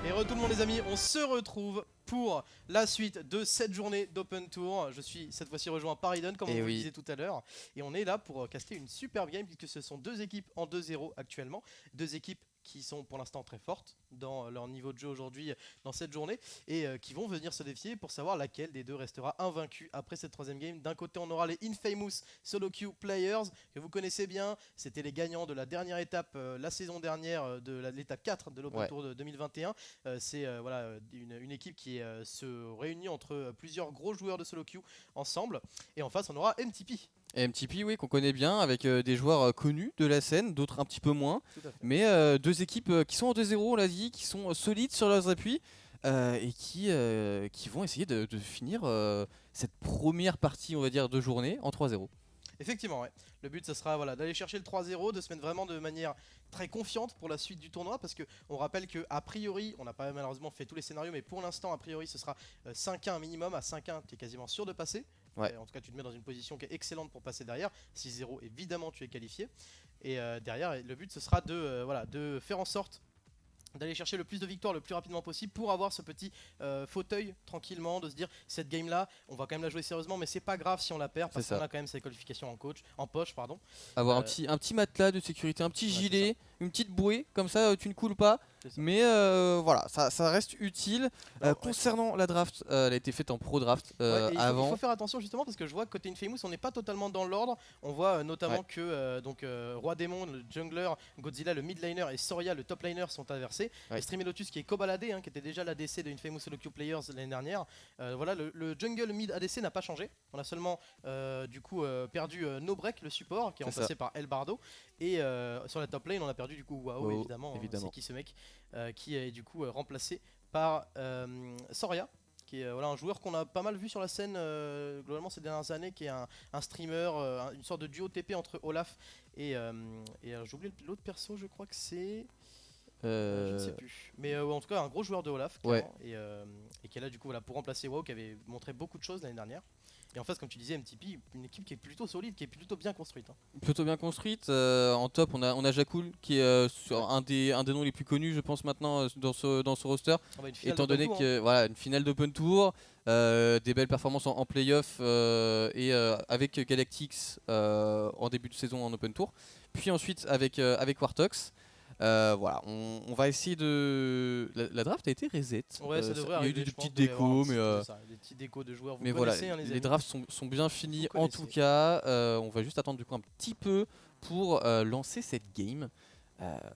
Et tout le monde les amis, on se retrouve pour la suite de cette journée d'Open Tour. Je suis cette fois-ci rejoint par Aiden, comme on vous le disait tout à l'heure. Et on est là pour caster une superbe game, puisque ce sont deux équipes en 2-0 actuellement. Deux équipes qui sont pour l'instant très fortes dans leur niveau de jeu aujourd'hui dans cette journée et qui vont venir se défier pour savoir laquelle des deux restera invaincue après cette troisième game. D'un côté on aura les Infamous Solo Queue Players que vous connaissez bien, c'était les gagnants de la dernière étape la saison dernière de l'étape 4 de l'Open Tour de 2021. C'est voilà, une équipe qui se réunit entre plusieurs gros joueurs de Solo Queue ensemble et en face on aura MTP. Et MTP, oui, qu'on connaît bien, avec des joueurs connus de la scène, d'autres un petit peu moins. Mais deux équipes qui sont en 2-0, on l'a dit, qui sont solides sur leurs appuis et qui vont essayer de finir cette première partie, on va dire, de journée en 3-0. Effectivement, ouais. Le but, ce sera voilà, d'aller chercher le 3-0, de se mettre vraiment de manière très confiante pour la suite du tournoi, parce qu'on rappelle qu'a priori, on n'a pas malheureusement fait tous les scénarios, mais pour l'instant, a priori, ce sera 5-1 minimum. À 5-1, tu es quasiment sûr de passer. En tout cas, tu te mets dans une position qui est excellente pour passer derrière. 6-0, évidemment, tu es qualifié. Et derrière, le but, ce sera de, voilà, de faire en sorte d'aller chercher le plus de victoires le plus rapidement possible pour avoir ce petit fauteuil tranquillement, de se dire cette game là on va quand même la jouer sérieusement, mais c'est pas grave si on la perd parce qu'on a quand même ses qualifications en poche pardon. Avoir un petit matelas de sécurité, un petit gilet, une petite bouée, comme ça tu ne coules pas. Mais voilà, ça reste utile. Concernant la draft, elle a été faite en pro draft avant. Il faut faire attention justement parce que je vois que côté Infamous on n'est pas totalement dans l'ordre. On voit notamment que Roi Démon, le jungler, Godzilla le mid laner et Soria le top laner sont inversés. Streamy Lotus qui est co-baladé, qui était déjà l'ADC de Infamous Solo Queue Players l'année dernière. Voilà, le jungle mid ADC n'a pas changé. On a seulement du coup perdu No-Break le support qui est remplacé par El Bardo. Et sur la top lane on a perdu du coup Wow, évidemment. C'est qui ce mec qui est du coup remplacé par Soria, qui est voilà, un joueur qu'on a pas mal vu sur la scène globalement ces dernières années, qui est un streamer, une sorte de duo TP entre Olaf et j'ai oublié l'autre perso, je crois que c'est... je ne sais plus. Mais en tout cas un gros joueur de Olaf et qui est là du coup voilà, pour remplacer WoW qui avait montré beaucoup de choses l'année dernière. Et en face, comme tu disais, MTP, une équipe qui est plutôt solide, qui est plutôt bien construite. Plutôt bien construite. En top, on a Jakul qui est sur un des noms les plus connus, je pense, maintenant dans ce roster. Étant donné que voilà, une finale d'Open Tour, des belles performances en playoff et avec Galactics en début de saison en Open Tour. Puis ensuite avec Wartox. Voilà, on va essayer de... La draft a été reset. Ouais, ça devrait arriver, il y a eu des petites décos, mais... des petits décos de joueurs, vous mais connaissez, voilà, les les drafts sont bien finis en tout cas. On va juste attendre du coup un petit peu pour lancer cette game.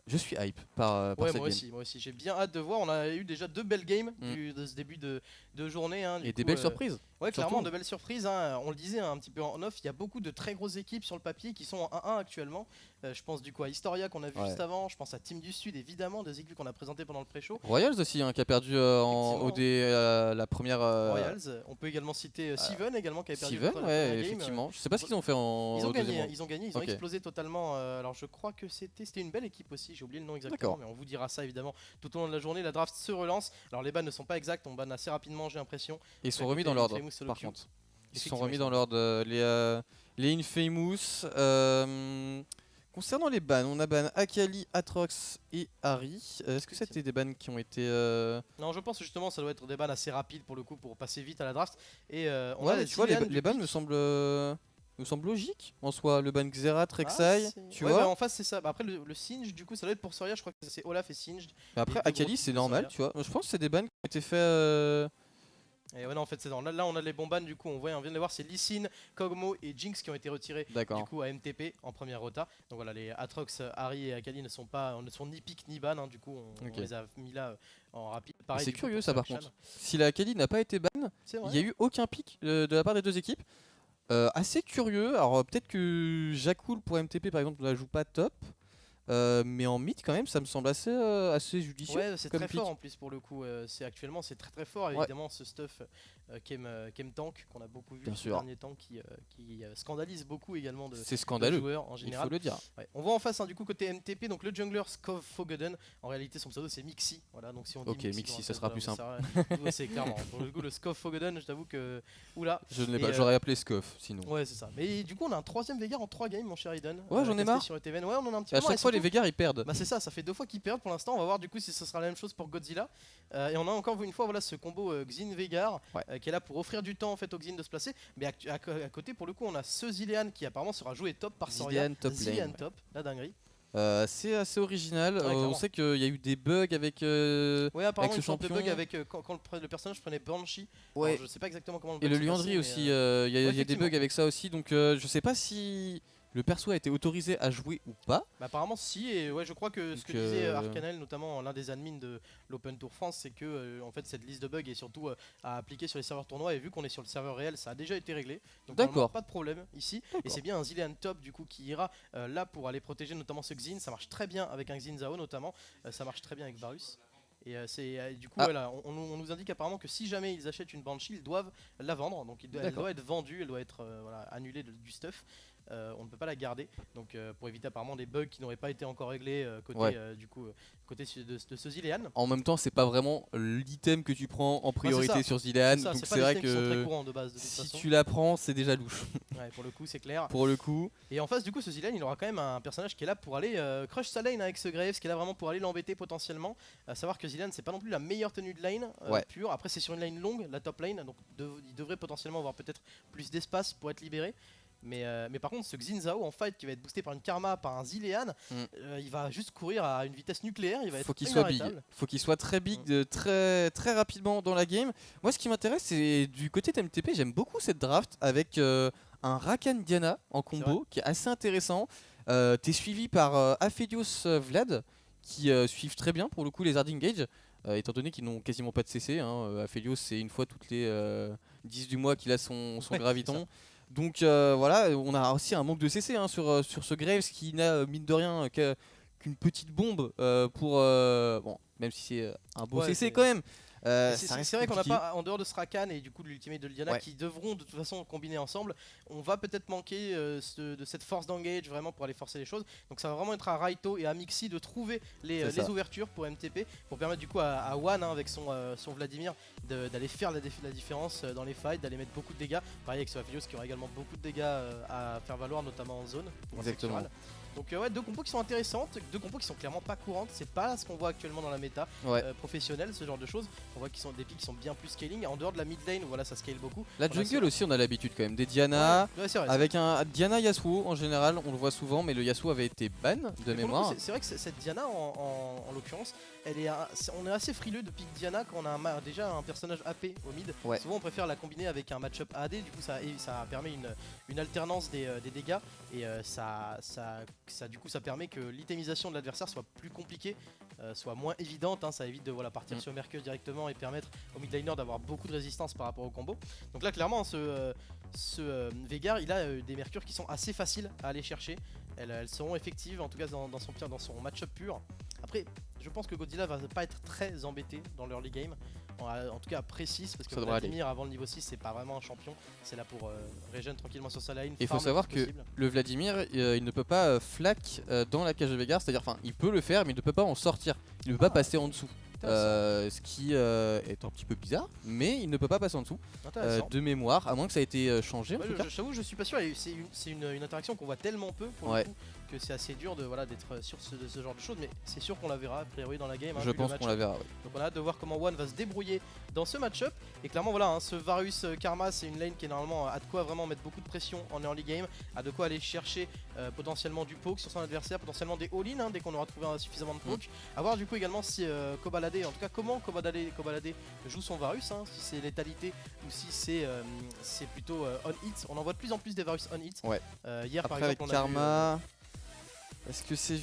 Je suis hype par cette game. Moi aussi, j'ai bien hâte de voir. On a eu déjà deux belles games de ce début de journée. Et des belles surprises. Ouais, clairement, de belles surprises. On le disait un petit peu en off, il y a beaucoup de très grosses équipes sur le papier qui sont en 1-1 actuellement. Je pense du coup à Historia qu'on a vu juste avant. Je pense à Team du Sud, évidemment, des équipes qu'on a présentées pendant le pré-show. Royals aussi, qui a perdu en OD la première. Royals. On peut également citer Seven également qui avait perdu Seven, effectivement. Je sais pas ce qu'ils ont fait en. Ils ont gagné, ils ont explosé totalement. Alors je crois que c'était une belle équipe aussi. J'ai oublié le nom exactement, mais on vous dira ça évidemment tout au long de la journée. La draft se relance. Alors les bans ne sont pas exacts, on ban assez rapidement, j'ai l'impression. Ils sont remis dans l'ordre par contre. Ils sont remis dans l'ordre. Les Infamous. Concernant les bans, on a ban Akali, Atrox et Harry. Est-ce que c'était des bans qui ont été... Non, je pense justement ça doit être des bans assez rapides pour le coup, pour passer vite à la draft. Et tu vois, les bans me semblent logiques en soi. Le ban Xerath, Rek'Sai, tu vois. En face c'est ça. Après le Singed, du coup ça doit être pour Soria, je crois que c'est Olaf et Singed. Après Akali c'est normal, tu vois. Je pense que c'est des bans qui ont été faits... Et ouais, non, en fait c'est là on a les bons bans, du coup on vient de les voir, c'est Lee Sin, Kog'Maw et Jinx qui ont été retirés du coup à MTP en première rota. Donc voilà, les Atrox, Harry et Akali ne sont ni pick ni ban, du coup on les a mis là en rapide. C'est curieux ça par contre. Si la Akali n'a pas été ban, il n'y a eu aucun pick de la part des deux équipes. Assez curieux, alors peut-être que Jakul pour MTP par exemple ne la joue pas top. Mais en mid quand même ça me semble assez judicieux. Ouais, c'est très fort en plus pour le coup. Actuellement c'est très fort évidemment ce stuff Kem Tank qu'on a beaucoup vu ces derniers temps qui scandalise beaucoup également de joueurs en général. Il faut le dire. On voit en face du coup côté MTP, donc le jungler Skov Fogoden, en réalité son pseudo c'est Mixi. Voilà, donc si on dit Mixi ça sera plus simple. C'est clairement pour le coup le Skov Fogoden, je t'avoue que oula. Je ne l'ai pas, j'aurais appelé Skof sinon. Ouais, c'est ça. Mais du coup on a un troisième Veigar en 3 games mon cher Eden. Ouais, j'en ai marre. Sur ouais, on en a un petit peu à chaque fois les Veigar ils perdent. Bah c'est ça fait 2 fois qu'ils perdent pour l'instant. On va voir du coup si ce sera la même chose pour Godzilla. Et on a encore une fois voilà ce combo Xin Veigar qui est là pour offrir du temps en fait au Xin de se placer. Mais à côté pour le coup on a ce Zilean qui apparemment sera joué top par Soria. Zilean top, la dinguerie. C'est assez original. On sait qu'il y a eu des bugs avec. Ouais, apparemment avec ce champion. Des bugs avec quand le personnage prenait Banshee. Ouais. Alors, je sais pas exactement comment le bug. Et le Liandry aussi. Il y a des bugs avec ça aussi. Donc je sais pas si le perso a été autorisé à jouer ou pas. Bah, apparemment si, et ouais je crois que ce que disait Arcanel, notamment l'un des admins de l'Open Tour France, c'est que en fait cette liste de bugs est surtout à appliquer sur les serveurs tournois, et vu qu'on est sur le serveur réel ça a déjà été réglé. Donc d'accord, pas de problème ici, et c'est bien un Zilean top du coup qui ira là pour aller protéger notamment ce Xin. Ça marche très bien avec un Xin Zhao notamment, ça marche très bien avec Varus. Et du coup voilà, on nous indique apparemment que si jamais ils achètent une Banshee, ils doivent la vendre, donc elle doit être vendue, elle doit être annulée du stuff. On ne peut pas la garder, donc pour éviter apparemment des bugs qui n'auraient pas été encore réglés côté côté de ce Zilean. En même temps, c'est pas vraiment l'item que tu prends en priorité sur Zilean, donc c'est vrai que si tu la prends, c'est déjà louche. Ouais, pour le coup, c'est clair. Pour le coup. Et en face, du coup, ce Zilean, il aura quand même un personnage qui est là pour aller crush sa lane avec ce Graves, qui est là vraiment pour aller l'embêter potentiellement. À savoir que Zilean, c'est pas non plus la meilleure tenue de lane pure. Après, c'est sur une lane longue, la top lane, donc il devrait potentiellement avoir peut-être plus d'espace pour être libéré. Mais par contre ce Xin Zhao en fight qui va être boosté par une Karma, par un Zilean, il va juste courir à une vitesse nucléaire, il va faut qu'il soit big, faut qu'il soit très big, très rapidement dans la game. Moi ce qui m'intéresse c'est du côté de MTP, j'aime beaucoup cette draft avec un Rakan Diana en combo qui est assez intéressant. T'es suivi par Aphelios Vlad qui suivent très bien pour le coup les hard engage. Étant donné qu'ils n'ont quasiment pas de CC, Aphelios c'est une fois toutes les 10 du mois qu'il a son graviton. Donc voilà, on a aussi un manque de CC sur ce Graves qui n'a mine de rien qu'une petite bombe pour... bon, même si c'est un beau CC quand même. C'est vrai qu'on n'a pas, en dehors de Rakan et du coup de l'ultimate de Diana qui devront de toute façon combiner ensemble, on va peut-être manquer de cette force d'engage vraiment pour aller forcer les choses. Donc ça va vraiment être à Raito et à Mixi de trouver les ouvertures pour MTP, pour permettre du coup à One avec son Vladimir d'aller faire la différence dans les fights, d'aller mettre beaucoup de dégâts. Pareil avec ce Aphelios qui aura également beaucoup de dégâts à faire valoir, notamment en zone. Exactement. Donc ouais, 2 compos qui sont intéressantes, 2 compos qui sont clairement pas courantes, c'est pas ce qu'on voit actuellement dans la méta professionnelle, ce genre de choses. On voit qu'ils sont des pics qui sont bien plus scaling, en dehors de la mid lane où voilà ça scale beaucoup. La jungle aussi on a l'habitude quand même, des Diana, avec un Diana Yasuo en général, on le voit souvent, mais le Yasuo avait été ban de mémoire. C'est vrai que cette Diana en l'occurrence, on est assez frileux de pick Diana quand on a déjà un personnage AP au mid. Souvent on préfère la combiner avec un match-up AD, du coup ça permet une alternance des dégâts, et du coup ça permet que l'itemisation de l'adversaire soit plus compliquée, soit moins évidente, ça évite de partir sur Mercure directement et permettre au mid laner d'avoir beaucoup de résistance par rapport au combo. Donc là clairement ce Veigar il a des Mercures qui sont assez faciles à aller chercher, elles seront effectives en tout cas dans son match-up pur. Après je pense que Godzilla va pas être très embêté dans l'early game, en tout cas précise, parce que Vladimir avant le niveau 6 c'est pas vraiment un champion, c'est là pour regen tranquillement sur sa lane. Il faut savoir que le Vladimir il ne peut pas flac dans la cage de Veigar, c'est à dire il peut le faire mais il ne peut pas en sortir, il ne peut pas passer en dessous. Ce qui est un petit peu bizarre, mais il ne peut pas passer en dessous de mémoire, à moins que ça ait été changé. J'avoue, je suis pas sûr, c'est une interaction qu'on voit tellement peu pour le coup que c'est assez dur d'être sûr de ce genre de choses, mais c'est sûr qu'on la verra a priori dans la game. Je pense qu'on la verra. Donc on a hâte de voir comment One va se débrouiller dans ce match-up. Et clairement voilà, ce Varus Karma c'est une lane qui est normalement a de quoi vraiment mettre beaucoup de pression en early game, a de quoi aller chercher potentiellement du poke sur son adversaire, potentiellement des all-in dès qu'on aura trouvé suffisamment de poke. A voir du coup également si Kobalade, en tout cas comment Kobalade joue son Varus, si c'est létalité ou si c'est plutôt on-hit. On en voit de plus en plus des Varus on-hit. Hier après, par exemple on a Karma. Est-ce que c'est...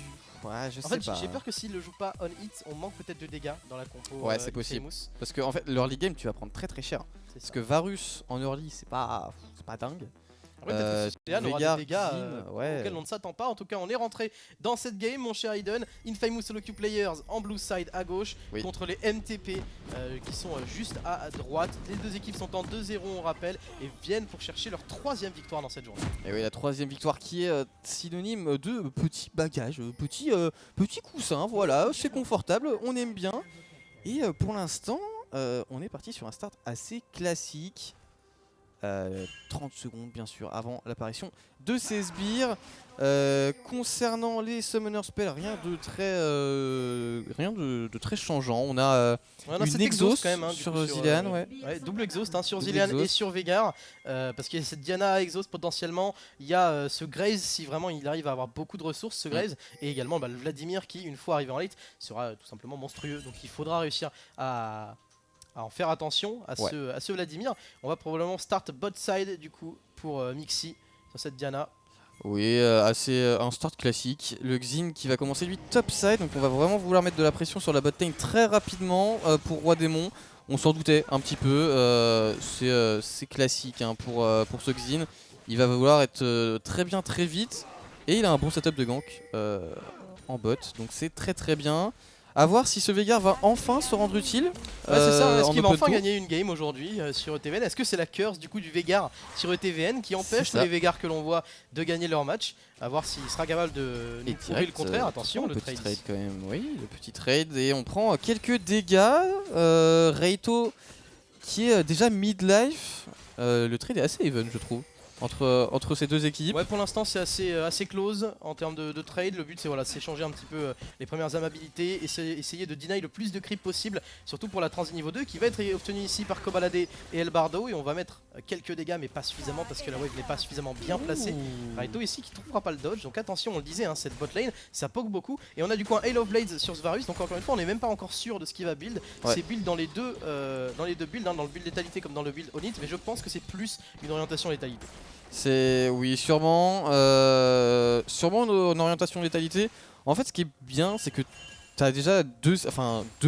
Ouais, je sais pas. En fait, j'ai peur que s'il le joue pas on-hit, on manque peut-être de dégâts dans la compo. Ouais, c'est possible. Parce que en fait, l'early game, tu vas prendre très cher. Parce que Varus en early, c'est pas dingue. Peut-être que Zilean aura des dégâts auxquels on ne s'attend pas. En tout cas, on est rentré dans cette game, mon cher Aiden. Infamous Solo Queue Players en blue side à gauche contre les MTP qui sont juste à droite. Les deux équipes sont en 2-0, on rappelle, et viennent pour chercher leur 3e victoire dans cette journée. Et oui, la 3e victoire qui est synonyme de petit bagage, petit coussin. Voilà, c'est confortable, on aime bien. Et pour l'instant, on est parti sur un start assez classique. 30 secondes bien sûr avant l'apparition de ces sbires. Concernant les Summoner Spells, rien de très changeant. On a une exhaust quand même, hein, sur Zilean. Double exhaust sur Zilean et sur Veigar. Parce qu'il y a cette Diana exhaust potentiellement. Il y a ce Graves si vraiment il arrive à avoir beaucoup de ressources, ce Graves. Et également le Vladimir qui, une fois arrivé en late, sera tout simplement monstrueux. Donc il faudra réussir à en faire attention à ce Vladimir. On va probablement start bot side du coup pour Mixi sur cette Diana. Oui, un start classique. Le Xin qui va commencer lui top side, donc on va vraiment vouloir mettre de la pression sur la bot lane très rapidement pour Roi Démon. On s'en doutait un petit peu, c'est classique hein, pour ce Xin. Il va vouloir être très bien très vite et il a un bon setup de gank en bot, donc c'est très bien. A voir si ce Veigar va enfin se rendre utile. C'est ça, est-ce qu'il va enfin gagner une game aujourd'hui sur ETVN? Est-ce que c'est la curse du coup du Veigar sur ETVN qui empêche tous les Veigars que l'on voit de gagner leur match? A voir s'il sera capable de nous prouver le contraire. Attention, le petit trade quand même, oui, le petit trade. Et on prend quelques dégâts. Reito qui est déjà mid-life. Le trade est assez even je trouve. Entre ces deux équipes. Ouais, pour l'instant c'est assez close en termes de trade. Le but c'est changer un petit peu les premières amabilités et essayer de deny le plus de creep possible, surtout pour la transi niveau 2 qui va être obtenue ici par Kobalade et Elbardo. Et on va mettre quelques dégâts mais pas suffisamment parce que la wave n'est pas suffisamment bien placée. Raito ici qui trouvera pas le dodge, donc attention, on le disait, hein, cette bot lane ça poke beaucoup. Et on a du coup un Hail of Blades sur Svarus, donc encore une fois on n'est même pas encore sûr de ce qu'il va build. C'est build dans les deux builds, hein, dans le build létalité comme dans le build Onit, mais je pense que c'est plus une orientation létalité. Oui, sûrement une orientation létalité. En fait, ce qui est bien, c'est que tu as déjà deux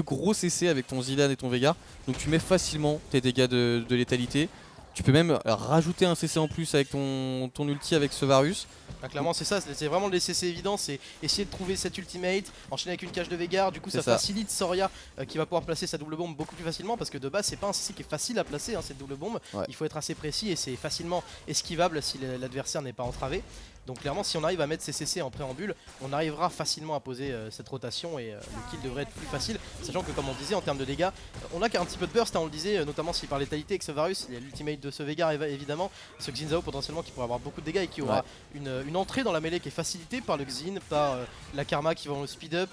gros CC avec ton Zilean et ton Veigar, donc tu mets facilement tes dégâts de létalité. Tu peux même rajouter un CC en plus avec ton ulti avec ce Varus. Ah, clairement c'est ça, c'est vraiment les CC évidents, c'est essayer de trouver cette ultimate, enchaîner avec une cage de Veigar, du coup ça facilite Soria qui va pouvoir placer sa double bombe beaucoup plus facilement parce que de base c'est pas un CC qui est facile à placer hein, cette double bombe, il faut être assez précis et c'est facilement esquivable si l'adversaire n'est pas entravé. Donc clairement si on arrive à mettre ces CC en préambule, on arrivera facilement à poser cette rotation et le kill devrait être plus facile, sachant que comme on disait en termes de dégâts, on a qu'un petit peu de burst, hein, on le disait, notamment si par létalité avec ce Varus, il y a l'ultimate de ce Veigar évidemment, ce Xin Zhao potentiellement qui pourrait avoir beaucoup de dégâts et qui aura une entrée dans la mêlée qui est facilitée par le Xin, par la Karma qui va le speed up,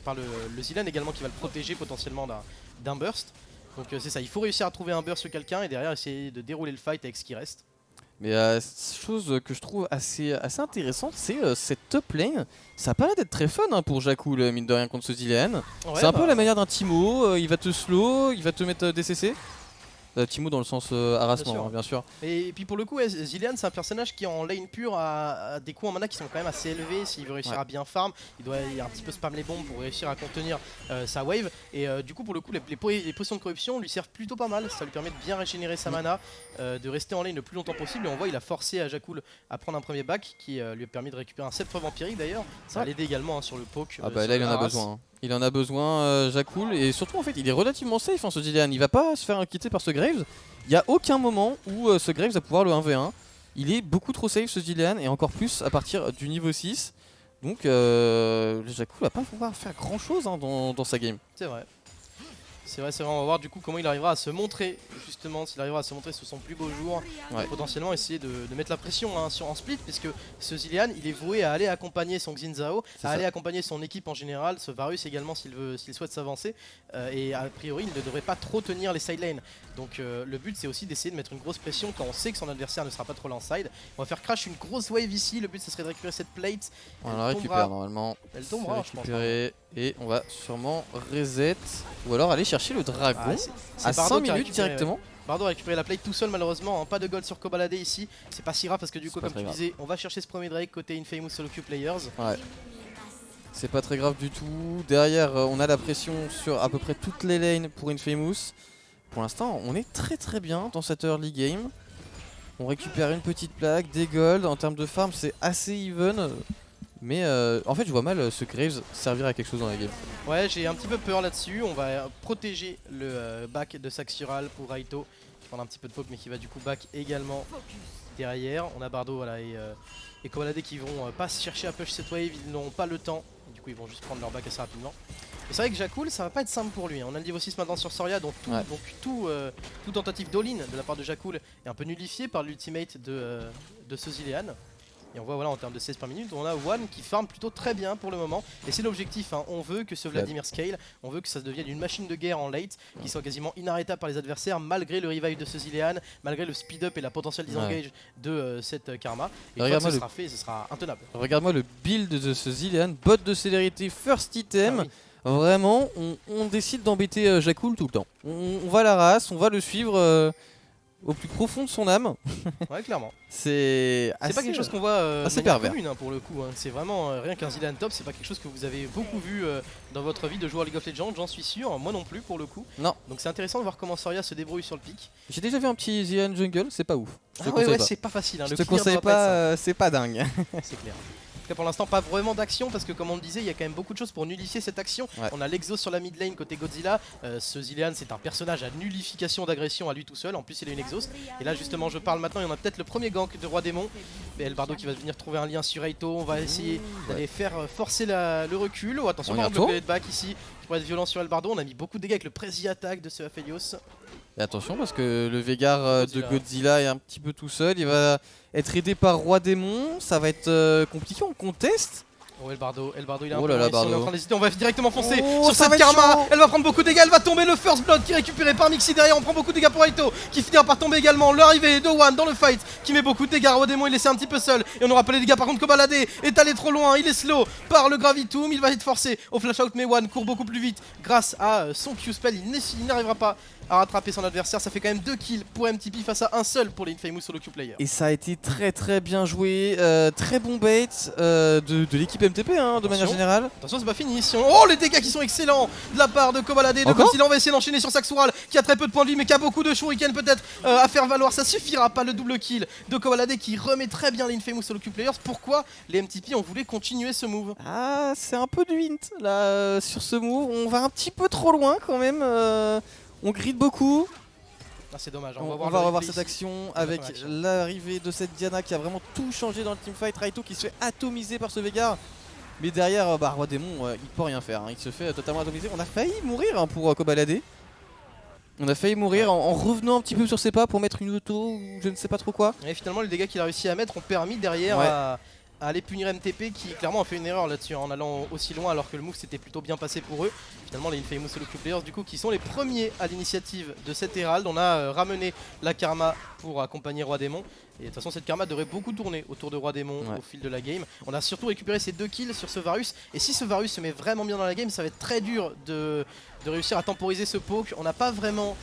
par le Zilean également qui va le protéger potentiellement d'un burst. Donc c'est ça, il faut réussir à trouver un burst sur quelqu'un et derrière essayer de dérouler le fight avec ce qui reste. Mais chose que je trouve assez intéressante, c'est cette top lane. Ça a pas l'air d'être très fun hein, pour Jakul, mine de rien, contre ce Zilean. C'est un peu la manière d'un Timo, il va te slow, il va te mettre des CC. Timo dans le sens harassement, bien sûr. Et puis pour le coup, Zilean c'est un personnage qui en lane pure a des coûts en mana qui sont quand même assez élevés. S'il veut réussir à bien farm, il doit un petit peu spam les bombes pour réussir à contenir sa wave. Et du coup pour le coup les potions de corruption lui servent plutôt pas mal. Ça lui permet de bien régénérer sa mana, de rester en lane le plus longtemps possible. Et on voit il a forcé à Jakul à prendre un premier back qui lui a permis de récupérer un sceptre vampirique d'ailleurs. Ça va l'aider également hein, sur le poke. Ah bah là il en a besoin. Hein. Il en a besoin, Jakul, et surtout en fait il est relativement safe hein, ce Zilean, il va pas se faire inquiéter par ce Graves. Il n'y a aucun moment où ce Graves va pouvoir le 1v1. Il est beaucoup trop safe ce Zilean, et encore plus à partir du niveau 6. Donc Jakul va pas pouvoir faire grand chose hein, dans sa game. C'est vrai. C'est vrai, on va voir du coup comment il arrivera à se montrer, justement, s'il arrivera à se montrer sous son plus beau jour, potentiellement essayer de mettre la pression hein, en split, puisque ce Zilean il est voué à aller accompagner son Xin Zhao, à aller accompagner son équipe en général, ce Varus également s'il souhaite s'avancer, et a priori il ne devrait pas trop tenir les side lanes. Donc le but c'est aussi d'essayer de mettre une grosse pression quand on sait que son adversaire ne sera pas trop side. On va faire crash une grosse wave ici, le but ce serait de récupérer cette plate. On la récupère normalement. Elle tombera je pense. Et on va sûrement reset, ou alors aller chercher le dragon à 5 minutes directement. Bardo a récupéré la plate tout seul malheureusement, hein. Pas de gold sur Kobalade ici, c'est pas si grave parce que du coup comme tu disais, on va chercher ce premier Drake côté Infamous Solo Queue Players. C'est pas très grave du tout, derrière on a la pression sur à peu près toutes les lanes pour Infamous. Pour l'instant on est très bien dans cette early game. On récupère une petite plaque, des golds, en termes de farm c'est assez even. Mais en fait je vois mal ce Graves servir à quelque chose dans la game. Ouais, j'ai un petit peu peur là-dessus. On va protéger le back de Saxural pour Raito qui prend un petit peu de poke mais qui va du coup back également derrière. On a Bardo voilà, et Kobalade qui vont pas chercher à push cette wave, ils n'ont pas le temps. Du coup coup ils vont juste prendre leur back assez rapidement. Et c'est vrai que Jakul, ça va pas être simple pour lui. On a le niveau 6 maintenant sur Soria, donc tout tentative d'all-in de la part de Jakul est un peu nullifié par l'ultimate de ce Zilean. Et on voit voilà en termes de 16 par minute, on a One qui farm plutôt très bien pour le moment. Et c'est l'objectif, hein. On veut que ce Vladimir scale, on veut que ça devienne une machine de guerre en late, qui soit quasiment inarrêtable par les adversaires, malgré le revive de ce Zilean, malgré le speed up et la potentielle disengage de cette Karma. Et une fois que ce sera fait, ce sera intenable. Regarde-moi le build de ce Zilean, bot de célérité, first item. Vraiment, on décide d'embêter Jakul tout le temps. On va la race, on va le suivre au plus profond de son âme. Ouais, clairement. C'est pas quelque chose qu'on voit assez pervers commune, hein, pour le coup. Hein. C'est vraiment rien qu'un Zilean top, c'est pas quelque chose que vous avez beaucoup vu dans votre vie de joueur League of Legends, j'en suis sûr. Moi non plus pour le coup. Non. Donc c'est intéressant de voir comment Soria se débrouille sur le pic. J'ai déjà vu un petit Zilean jungle, c'est pas ouf. Ouais, c'est pas facile. Hein. Je te conseille pas, c'est pas dingue. C'est clair. Pour l'instant pas vraiment d'action parce que comme on le disait il y a quand même beaucoup de choses pour nullifier cette action. On a l'exo sur la mid lane côté Godzilla, ce Zilean c'est un personnage à nullification d'agression à lui tout seul, en plus il a une exhaust. Et là justement je parle maintenant, il y en a peut-être le premier gank de Roi Démon. Et Elbardo qui va venir trouver un lien sur Raito, on va essayer d'aller faire forcer le recul. Oh, attention par exemple le back ici qui pourrait être violent sur Elbardo, on a mis beaucoup de dégâts avec le Prezi attack de ce Aphelios. Et attention parce que le Veigar de Godzilla est un petit peu tout seul, il va être aidé par Roi Démon, ça va être compliqué, on conteste. Oh Elbardo il a on est en train d'hésiter, on va directement foncer sur cette Karma. Elle va prendre beaucoup de dégâts, elle va tomber, le first blood qui est récupéré par Mixi derrière, on prend beaucoup de dégâts pour Raito qui finira par tomber également. L'arrivée de One dans le fight qui met beaucoup de dégâts, Roi Démon il est laissé un petit peu seul et on aura pas les dégâts. Par contre Kobalade est allé trop loin, il est slow par le Gravitum, il va être forcé au flash out mais One court beaucoup plus vite grâce à son Q-spell, il n'arrivera pas à rattraper son adversaire. Ça fait quand même 2 kills pour MTP face à un seul pour les Infamous solo queue player. Et ça a été très bien joué, très bon bait de l'équipe MTP hein, de manière générale. Attention c'est pas fini ici. Oh les dégâts qui sont excellents de la part de Kobalade de Godzilla. On va essayer d'enchaîner sur Saxural qui a très peu de points de vie mais qui a beaucoup de shuriken peut-être à faire valoir. Ça suffira pas le double kill de Kobalade qui remet très bien les Infamous solo queue players. Pourquoi les MTP ont voulu continuer ce move? Ah c'est un peu du hint là sur ce move, on va un petit peu trop loin quand même. On grid beaucoup. Ah, c'est dommage. On va revoir cette action avec l'arrivée de cette Diana qui a vraiment tout changé dans le teamfight. Raito qui se fait atomiser par ce Veigar. Mais derrière, Roi Démon, il peut rien faire. Hein. Il se fait totalement atomiser. On a failli mourir hein, pour Kobalade. On a failli mourir en revenant un petit peu sur ses pas pour mettre une auto ou je ne sais pas trop quoi. Et finalement, les dégâts qu'il a réussi à mettre ont permis derrière à aller punir MTP qui clairement a fait une erreur là-dessus en allant aussi loin alors que le move s'était plutôt bien passé pour eux. Finalement les Infamous solo queue players du coup qui sont les premiers à l'initiative de cette Herald. On a ramené la Karma pour accompagner Roi Démon. Et de toute façon cette Karma devrait beaucoup tourner autour de Roi Démon au fil de la game. On a surtout récupéré ces 2 kills sur ce Varus. Et si ce Varus se met vraiment bien dans la game, ça va être très dur de réussir à temporiser ce poke. On n'a pas vraiment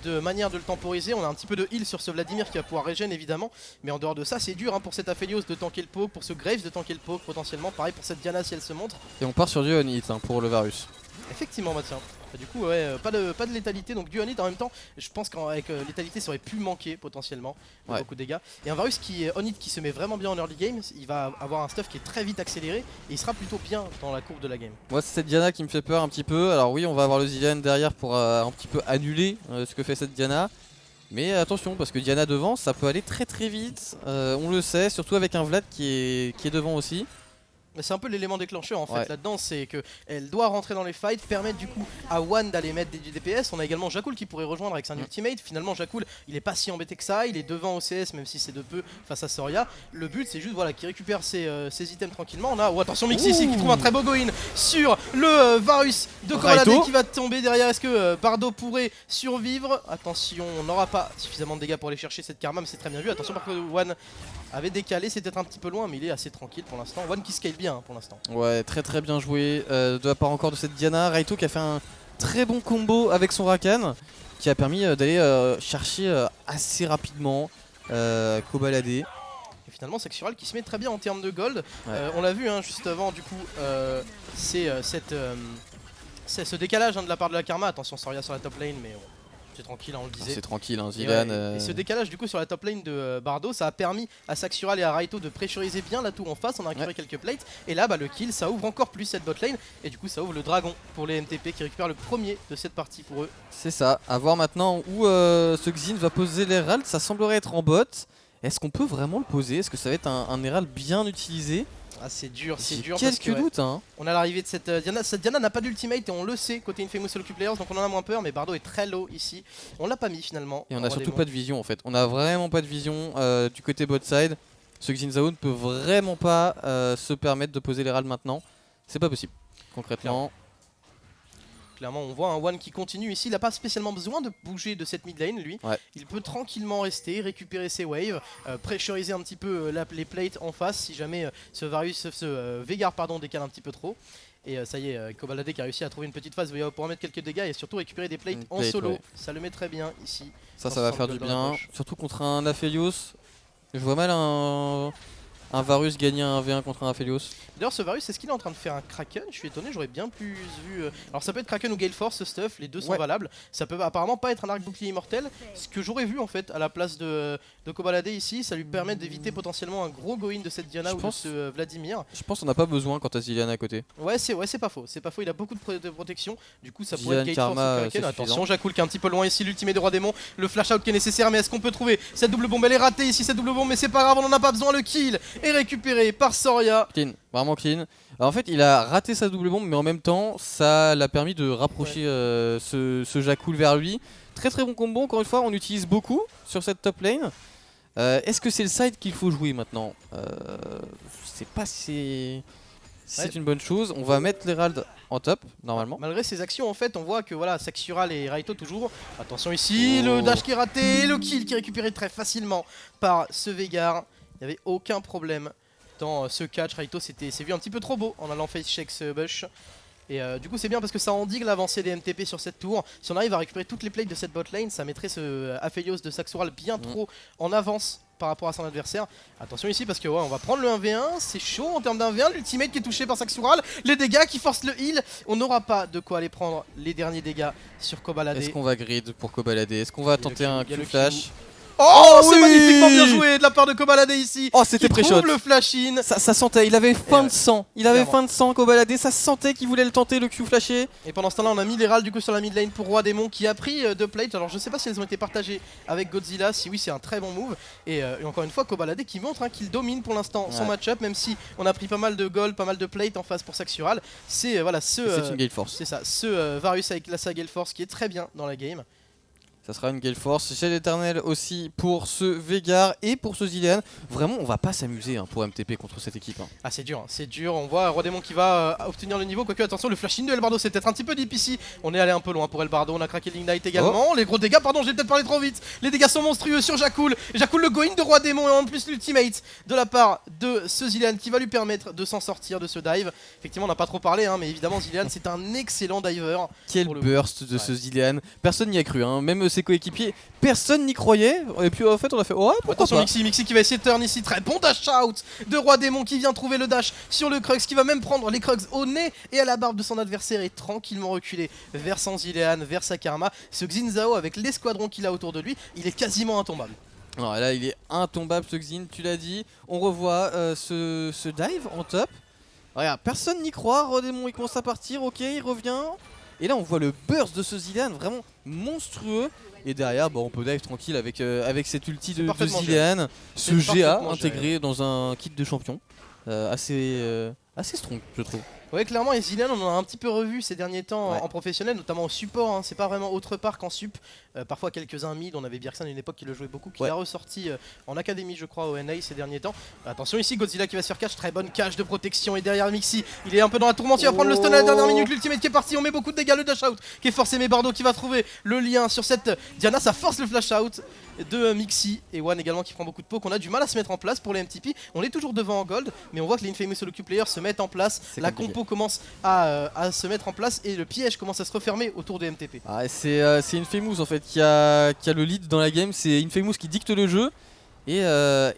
de manière de le temporiser. On a un petit peu de heal sur ce Vladimir qui va pouvoir régène évidemment. Mais en dehors de ça c'est dur hein, pour cet Aphelios de tanker le poke, pour ce Graves de tanker le poke potentiellement. Pareil pour cette Diana si elle se montre. Et on part sur du on hit hein, pour le Varus. Effectivement bah tiens. Du coup pas de létalité donc du on hit en même temps je pense qu'avec létalité ça aurait pu manquer potentiellement beaucoup de dégâts. Et un Varus qui est on hit qui se met vraiment bien en early game, il va avoir un stuff qui est très vite accéléré et il sera plutôt bien dans la courbe de la game. Moi c'est cette Diana qui me fait peur un petit peu. Alors oui on va avoir le Zilean derrière pour un petit peu annuler ce que fait cette Diana. Mais attention parce que Diana devant ça peut aller très vite, on le sait, surtout avec un Vlad qui est devant aussi. C'est un peu l'élément déclencheur en fait là-dedans, c'est qu'elle doit rentrer dans les fights, permettre du coup à One d'aller mettre du DPS. On a également Jakul qui pourrait rejoindre avec son ultimate. Finalement Jakul il est pas si embêté que ça, il est devant OCS même si c'est de peu face à Soria. Le but c'est juste voilà qu'il récupère ses items tranquillement. On a attention Mixi ici qui trouve un très beau go-in sur le Varus de Kobalade qui va tomber derrière. Est-ce que Bardo pourrait survivre? Attention, on n'aura pas suffisamment de dégâts pour aller chercher cette Karma mais c'est très bien vu. Attention par contre One avait décalé, c'est peut-être un petit peu loin mais il est assez tranquille pour l'instant. One qui scale bien pour l'instant. Ouais très bien joué de la part encore de cette Diana. Raito qui a fait un très bon combo avec son Rakan qui a permis d'aller chercher assez rapidement Kobalade. Et finalement Saxural qui se met très bien en termes de gold. On l'a vu hein, juste avant du coup c'est ce décalage hein, de la part de la Karma. Attention Soria sur la top lane mais c'est tranquille, on le disait. C'est tranquille, hein, Zilean. Et ce décalage du coup sur la top lane de Bardo, ça a permis à Saxural et à Raito de pressuriser bien la tour en face. On a récupéré quelques plates et là le kill ça ouvre encore plus cette bot lane et du coup ça ouvre le dragon pour les MTP qui récupèrent le premier de cette partie pour eux. C'est ça, à voir maintenant où ce Xin va poser l'Herald. Ça semblerait être en bot. Est-ce qu'on peut vraiment le poser? Est-ce que ça va être un Herald bien utilisé? Ah c'est dur quelques doutes hein. On a l'arrivée de cette Diana. Cette Diana n'a pas d'ultimate et on le sait côté Infamous Solo Queue Players, donc on en a moins peur, mais Bardo est très low ici. On l'a pas mis finalement. Et on a surtout pas de vision en fait. On a vraiment pas de vision du côté bot side. Ce Xin Zhao ne peut vraiment pas se permettre de poser les râles maintenant. C'est pas possible, concrètement. Clairement, on voit un One qui continue ici. Il n'a pas spécialement besoin de bouger de cette mid lane, lui. Ouais. Il peut tranquillement rester, récupérer ses waves, pressuriser un petit peu les plates en face si jamais ce Veigar pardon, décale un petit peu trop. Et ça y est, Kobalade qui a réussi à trouver une petite phase pour mettre quelques dégâts et surtout récupérer des plates en solo. Ouais. Ça le met très bien ici. Ça va faire du bien. Surtout contre un Aphelios. Je vois mal un Varus gagner un 1v1 contre un Aphelios. D'ailleurs ce Varus, est-ce qu'il est en train de faire un Kraken? Je suis étonné, j'aurais bien plus vu... Alors ça peut être Kraken ou Gale Force ce stuff, les deux sont valables. Ça peut apparemment pas être un arc bouclier immortel. Ce que j'aurais vu en fait à la place de Kobalade ici, ça lui permet d'éviter potentiellement un gros go-in de cette Diana ou de ce Vladimir. Je pense qu'on n'a pas besoin quand t'as Zilean à côté. Ouais c'est pas faux, il a beaucoup de protection. Du coup ça pourrait être Gale Force ou Kraken. Attention, Jakul qui est un petit peu loin ici, l'ultimate de Roi Démon, le flash out qui est nécessaire, mais est-ce qu'on peut trouver cette double bombe? Elle est ratée ici cette double bombe, mais c'est pas grave, on en a pas besoin, le kill est récupéré par Soria. Clean, vraiment clean. Alors en fait il a raté sa double bombe mais en même temps ça l'a permis de rapprocher ce Jakul vers lui. Très bon combo, encore une fois on utilise beaucoup sur cette top lane. Est-ce que c'est le side qu'il faut jouer maintenant? Je sais pas si c'est une bonne chose. On va mettre l'Herald en top normalement. Malgré ses actions en fait on voit que voilà Saxural et Raito toujours. Attention ici, le dash qui est raté, le kill qui est récupéré très facilement par ce Veigar. Il n'y avait aucun problème dans ce catch. Raito s'est vu un petit peu trop beau en allant face check ce Bush. Et du coup c'est bien parce que ça endigue l'avancée des MTP sur cette tour. Si on arrive à récupérer toutes les plates de cette bot lane, ça mettrait ce Aphelios de Saxural bien trop en avance par rapport à son adversaire. Attention ici parce que on va prendre le 1v1, c'est chaud en termes d'1v1, l'ultimate qui est touché par Saxural, les dégâts qui forcent le heal, on n'aura pas de quoi aller prendre les derniers dégâts sur Kobalade. Est-ce qu'on va grid pour Kobalade? Est-ce qu'on va tenter un Q-flash? Oh, c'est magnifiquement bien joué de la part de Kobalade ici. Oh, c'était pré-shot. Le flash in. Ça sentait, il avait fin de sang. Il avait fin de sang Kobalade, ça sentait qu'il voulait le tenter, le Q flashé. Et pendant ce temps là on a mis les râles du coup sur la mid lane pour Roi Démon qui a pris deux plates. Alors je sais pas si elles ont été partagées avec Godzilla, si oui c'est un très bon move. Et encore une fois Kobalade qui montre qu'il domine pour l'instant son match-up, même si on a pris pas mal de gold, pas mal de plates en face pour Saxural. C'est voilà c'est une Gale Force. C'est ça, ce Varus avec la Gale Force qui est très bien dans la game. Ça sera une Gale Force chez l'Éternel aussi pour ce Veigar et pour ce Zilean. Vraiment, on va pas s'amuser pour MTP contre cette équipe. Ah, c'est dur. On voit Roi Démon qui va obtenir le niveau. Quoique, attention, le flash in de Elbardo, c'est peut-être un petit peu deep ici. On est allé un peu loin pour Elbardo. On a craqué l'Ignite également. Les gros dégâts, pardon, j'ai peut-être parlé trop vite. Les dégâts sont monstrueux sur Jakul. Jakul, le go-in de Roi Démon et en plus l'ultimate de la part de ce Zilean qui va lui permettre de s'en sortir de ce dive. Effectivement, on n'a pas trop parlé, mais évidemment, Zilean, c'est un excellent diver. Quel burst de ce Zilean. Personne n'y a cru, même ses coéquipiers. Personne n'y croyait, et puis en fait on a fait ouais pourquoi attention pas. Mixi qui va essayer de turn ici, très bon dash out de Roi Démon qui vient trouver le dash sur le Crux, qui va même prendre les Crux au nez et à la barbe de son adversaire et tranquillement reculer vers son Zilean, vers sa Karma. Ce Xin Zhao avec l'escadron qu'il a autour de lui, il est quasiment intombable. Alors là il est intombable ce Xin, tu l'as dit. On revoit ce dive en top. Regarde, personne n'y croit, Roi Démon il commence à partir, ok il revient. Et là on voit le burst de ce Zilean vraiment monstrueux. Et derrière, on peut dive tranquille avec cette ulti de Zilean, ce GA intégré dans un kit de champion. Assez strong, je trouve. Ouais, clairement, et Zilean, on en a un petit peu revu ces derniers temps en professionnel, notamment au support. C'est pas vraiment autre part qu'en sup. Parfois quelques-uns mid, on avait Bjergsen à une époque qui le jouait beaucoup, qui a ressorti en académie, je crois, au NA ces derniers temps. Attention ici, Godzilla qui va se faire catch, très bonne catch de protection. Et derrière Mixi, il est un peu dans la tourmente, il va prendre le stun à la dernière minute. L'ultimate qui est parti, on met beaucoup de dégâts, le dash out qui est forcé, mais Bardo qui va trouver le lien sur cette Diana, ça force le flash out de Mixi et One également qui prend beaucoup de poke. On a du mal à se mettre en place pour les MTP. On est toujours devant en gold, mais on voit que les Infamous Solo Queue Players se mettent en place. La compo commence à se mettre en place et le piège commence à se refermer autour des MTP. C'est Infamous en fait qui a le lead dans la game. C'est Infamous qui dicte le jeu et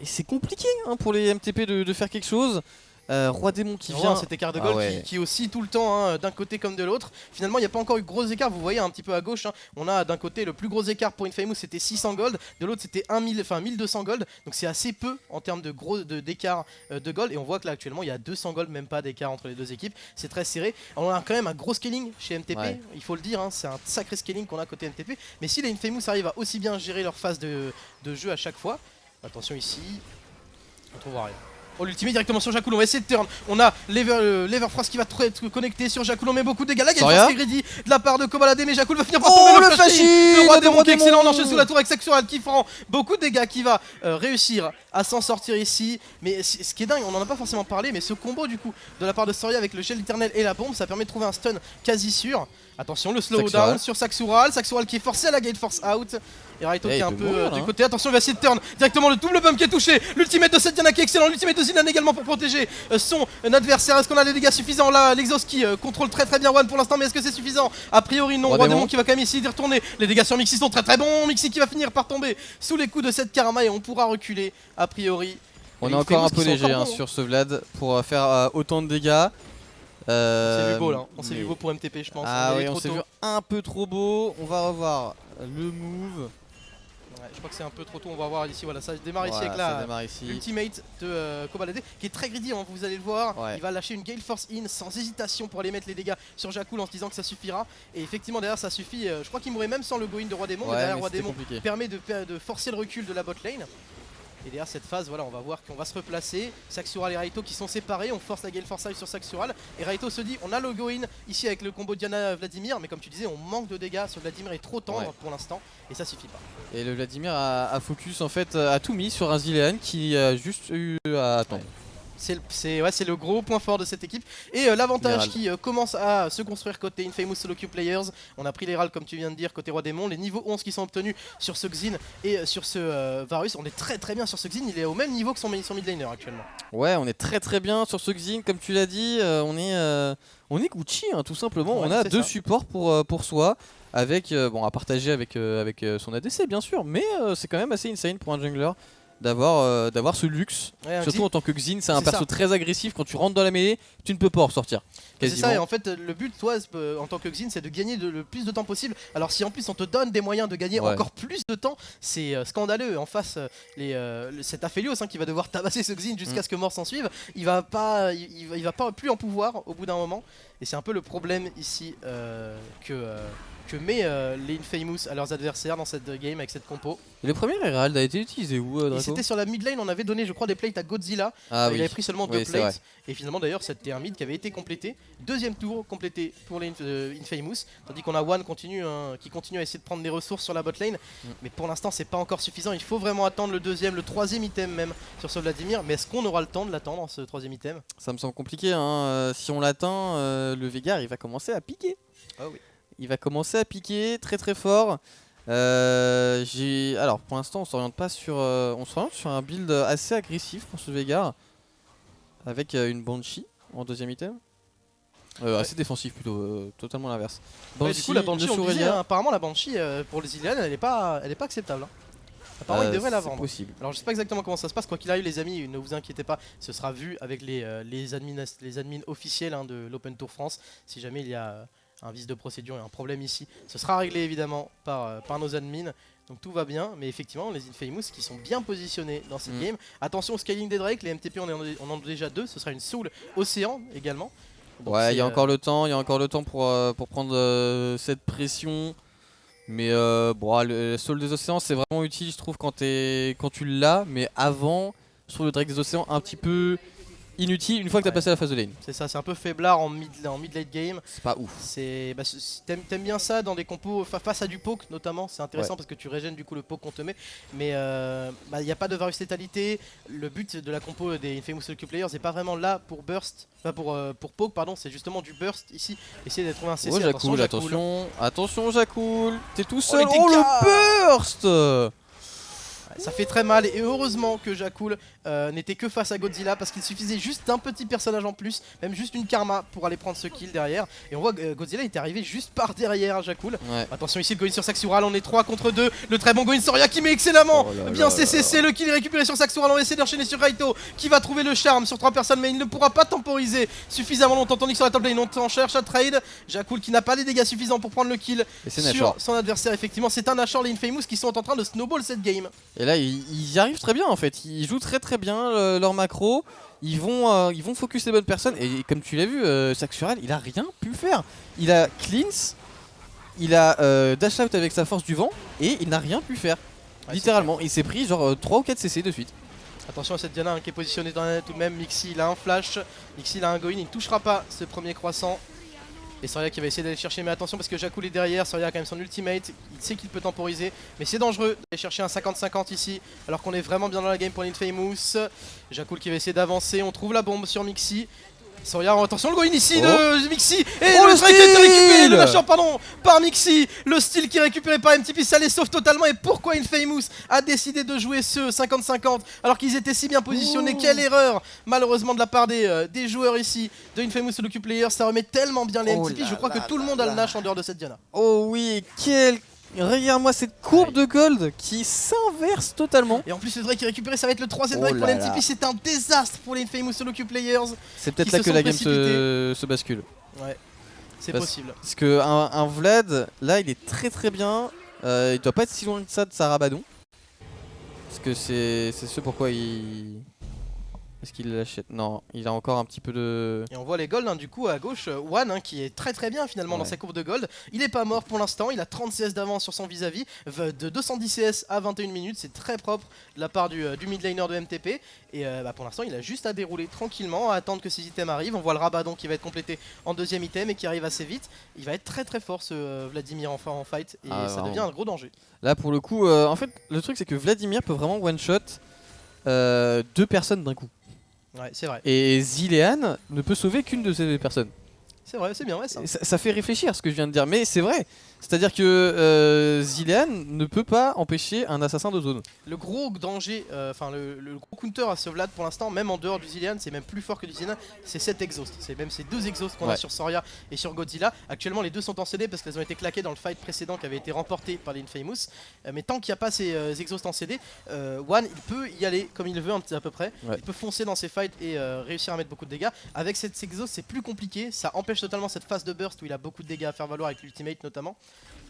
c'est compliqué pour les MTP de faire quelque chose. Roi Démon qui vient. Cet écart de gold qui aussi tout le temps d'un côté comme de l'autre. Finalement il n'y a pas encore eu de gros écart. Vous voyez un petit peu à gauche, on a d'un côté le plus gros écart pour Infamous, c'était 600 gold, de l'autre c'était 1200 gold. Donc c'est assez peu en termes d'écart de gold. Et on voit que là actuellement il y a 200 gold, même pas d'écart entre les deux équipes. C'est très serré. On a quand même un gros scaling chez MTP, il faut le dire, c'est un sacré scaling qu'on a côté MTP. Mais si les Infamous arrivent à aussi bien gérer leur phase de jeu à chaque fois, attention ici, on trouve rien. Oh, l'ultimate directement sur Jakul, on va essayer de turn. On a l'Everfrost qui va être connecté sur Jakul, on met beaucoup de dégâts. Là, il y a une force greedy de la part de Kobalade, mais Jakul va finir par tomber le flashy. Le roi démon qui est excellent, on enchaîne sous la tour avec Saxural qui prend beaucoup de dégâts, qui va réussir à s'en sortir ici. Mais ce qui est dingue, on en a pas forcément parlé, mais ce combo du coup de la part de Soria avec le gel éternel et la bombe, ça permet de trouver un stun quasi sûr. Attention, le slowdown sur Saxural qui est forcé à la gate force out. Et Raito qui est un peu du côté. Attention, il va essayer de turn directement le double bump qui est touché. L'ultimate de Setiana qui est excellent. L'ultimate de Zilan également pour protéger son adversaire. Est-ce qu'on a les dégâts suffisants là? L'Exhaust qui contrôle très bien One pour l'instant, mais est-ce que c'est suffisant? A priori non. Roi Démon qui va quand même essayer d'y retourner. Les dégâts sur Mixi sont très bons. Mixi qui va finir par tomber sous les coups de cette Karma et on pourra reculer a priori. On est encore un peu léger sur ce Vlad pour faire autant de dégâts. On s'est vu beau là, on s'est vu beau pour MTP je pense. Ah oui, on s'est vu un peu trop beau. On va revoir le move. Ouais, je crois que c'est un peu trop tôt, on va voir ici, voilà, ça démarre ici avec la ultimate de Kobalade qui est très greedy, hein, vous allez le voir. Il va lâcher une Gale Force in sans hésitation pour aller mettre les dégâts sur Jakul en se disant que ça suffira. Et effectivement derrière ça suffit, je crois qu'il mourrait même sans le go-in de Roi Démon, mais derrière Roi Démon permet de forcer le recul de la bot lane. Et derrière cette phase, voilà, on va voir qu'on va se replacer. Saxural et Raito qui sont séparés, on force la Gale Force sur Saxural. Et Raito se dit, on a le go-in ici avec le combo Diana-Vladimir, mais comme tu disais, on manque de dégâts. Ce Vladimir est trop tendre pour l'instant, et ça suffit pas. Et le Vladimir a focus en fait, a tout mis sur un Zilean qui a juste eu à attendre. C'est le gros point fort de cette équipe. Et l'avantage qui commence à se construire côté Infamous Solo Queue Players. On a pris les râles comme tu viens de dire côté Roi Démon. Les niveaux 11 qui sont obtenus sur ce Xin et sur ce Varus. On est très bien sur ce Xin. Il est au même niveau que son mid laner actuellement. Ouais, on est très bien sur ce Xin. Comme tu l'as dit, on est Gucci hein, tout simplement. Ouais, on a deux supports pour soi. Avec, à partager avec son ADC bien sûr. Mais c'est quand même assez insane pour un jungler d'avoir ce luxe, surtout en tant que Xin, c'est un perso très agressif. Quand tu rentres dans la mêlée, tu ne peux pas en ressortir. C'est ça, et en fait le but toi en tant que Xin, c'est de gagner le plus de temps possible. Alors si en plus on te donne des moyens de gagner encore plus de temps, c'est scandaleux. En face, cet Aphelios qui va devoir tabasser ce Xin jusqu'à ce que mort s'en suive, il va pas plus en pouvoir au bout d'un moment. Et c'est un peu le problème ici que met les Infamous à leurs adversaires dans cette game avec cette compo. Et le premier Herald a été utilisé où Draco? C'était sur la mid lane, on avait donné je crois des plates à Godzilla. Il avait pris seulement 2 plates. Et finalement d'ailleurs c'était un mid qui avait été complété. Deuxième tour complété pour les Infamous. Tandis qu'on a One qui continue à essayer de prendre des ressources sur la bot lane. Mais pour l'instant c'est pas encore suffisant. Il faut vraiment attendre le deuxième, le troisième item même sur ce Vladimir. Mais est-ce qu'on aura le temps de l'attendre ce troisième item? Ça me semble compliqué hein. Si on l'attend, le Veigar il va commencer à piquer. Ah oui. Il va commencer à piquer très fort. Alors pour l'instant on s'oriente pas sur un build assez agressif pour ce Veigar avec une Banshee en deuxième item. Assez défensif plutôt, totalement l'inverse. Du coup la Banshee on disait, apparemment la Banshee pour les Ilian elle est pas acceptable. Apparemment il devrait la vendre. Possible. Alors je sais pas exactement comment ça se passe, quoi qu'il arrive les amis, ne vous inquiétez pas, ce sera vu avec les admins officiels de l'Open Tour France. Si jamais il y a un vice de procédure et un problème ici, ce sera réglé évidemment par nos admins. Donc tout va bien, mais effectivement les Infamous qui sont bien positionnés dans cette game. Attention au scaling des Drake, les MTP on en a déjà 2, ce sera une Soul Océan également. Donc ouais, il y a encore le temps, pour prendre cette pression. Mais le Soul des Océans c'est vraiment utile je trouve quand tu l'as, mais avant je trouve le Drake des Océans un petit peu inutile une fois que tu as passé la phase de lane. C'est ça, c'est un peu faiblard en mid late game. C'est pas ouf. T'aimes bien ça dans des compos face à du poke notamment, c'est intéressant parce que tu régènes du coup le poke qu'on te met. Mais il n'y a pas de Varus létalité. Le but de la compo des Infamous Solo Queue Players n'est pas vraiment là pour burst, pour poke pardon, c'est justement du burst ici. Essayer d'être un CC. Attention Jakul, t'es tout seul. Le burst. Ça fait très mal et heureusement que Jakul n'était que face à Godzilla parce qu'il suffisait juste d'un petit personnage en plus, même juste une Karma pour aller prendre ce kill derrière. Et on voit que Godzilla était arrivé juste par derrière Jakul. Attention ici le go-in sur Saxural, on est 3 contre 2. Le très bon go-in Soria qui met excellemment bien CCC, le kill est récupéré sur Saxural. On va essayer d'enchaîner sur Raito qui va trouver le charme sur 3 personnes mais il ne pourra pas temporiser suffisamment longtemps tandis que sur la top lane on cherche à trade. Jakul qui n'a pas les dégâts suffisants pour prendre le kill sur son adversaire. Effectivement c'est un Nashor, les Infamous qui sont en train de snowball cette game. Et là ils y arrivent très bien en fait, ils jouent très bien leur macro, ils vont focus les bonnes personnes et comme tu l'as vu, Saxural il a rien pu faire. Il a cleanse, il a dash out avec sa force du vent et il n'a rien pu faire. Littéralement, il s'est pris genre 3 ou 4 CC de suite. Attention à cette Diana qui est positionnée dans la tout de même. Mixi il a un flash, Mixi il a un go-in, il ne touchera pas ce premier croissant. Et Soria qui va essayer d'aller chercher, mais attention parce que Jakul est derrière, Soria a quand même son ultimate, il sait qu'il peut temporiser, mais c'est dangereux d'aller chercher un 50-50 ici, alors qu'on est vraiment bien dans la game pour l'Infamous. Jakul qui va essayer d'avancer, on trouve la bombe sur Mixi. Soria, attention le go-in ici de Mixi, et le strike qui a été récupéré, le lâcheur pardon, par Mixi, le steal qui est récupéré par MTP, ça les sauve totalement. Et pourquoi Infamous a décidé de jouer ce 50-50 alors qu'ils étaient si bien positionnés? Quelle erreur malheureusement de la part des joueurs ici de Infamous Solo Queue Players, ça remet tellement bien les MTP, je crois que tout le monde a le Nash en dehors de cette Diana. Oh oui, regarde-moi cette courbe de gold qui s'inverse totalement. Et en plus le Drake qui est récupéré, ça va être le troisième Drake pour les MTP, c'est un désastre pour les Infamous Solo Queue Players. C'est peut-être là que la game se bascule. Ouais, c'est possible. Parce que un Vlad, là il est très bien, il doit pas être si loin que ça de sa Rabadon. Parce que c'est ce pourquoi il... Est-ce qu'il l'achète? Non, il a encore un petit peu de... Et on voit les golds du coup à gauche, One qui est très bien finalement dans sa courbe de gold. Il est pas mort pour l'instant, il a 30 CS d'avance sur son vis-à-vis, de 210 CS à 21 minutes, c'est très propre de la part du mid laner de MTP. Et pour l'instant il a juste à dérouler tranquillement, à attendre que ses items arrivent. On voit le Rabadon qui va être complété en deuxième item et qui arrive assez vite. Il va être très fort ce Vladimir enfin en fight et ça devient un gros danger. Là pour le coup, en fait le truc c'est que Vladimir peut vraiment one shot 2 personnes d'un coup. Ouais, c'est vrai. Et Zilean ne peut sauver qu'une de ces personnes. C'est vrai, c'est bien vrai ça. Ça fait réfléchir ce que je viens de dire, mais c'est vrai. C'est-à-dire que Zilean ne peut pas empêcher un assassin de zone. Le gros danger, le gros counter à ce Vlad pour l'instant, même en dehors du Zilean, c'est même plus fort que du Zilean, c'est cet exhaust. C'est même ces 2 exhausts qu'on a sur Soria et sur Godzilla. Actuellement les 2 sont en CD parce qu'elles ont été claquées dans le fight précédent qui avait été remporté par les Infamous. Mais tant qu'il n'y a pas ces exhausts en CD, One il peut y aller comme il veut à peu près. Il peut foncer dans ses fights et réussir à mettre beaucoup de dégâts. Avec cet exhaust c'est plus compliqué, ça empêche totalement cette phase de burst où il a beaucoup de dégâts à faire valoir avec l'ultimate notamment.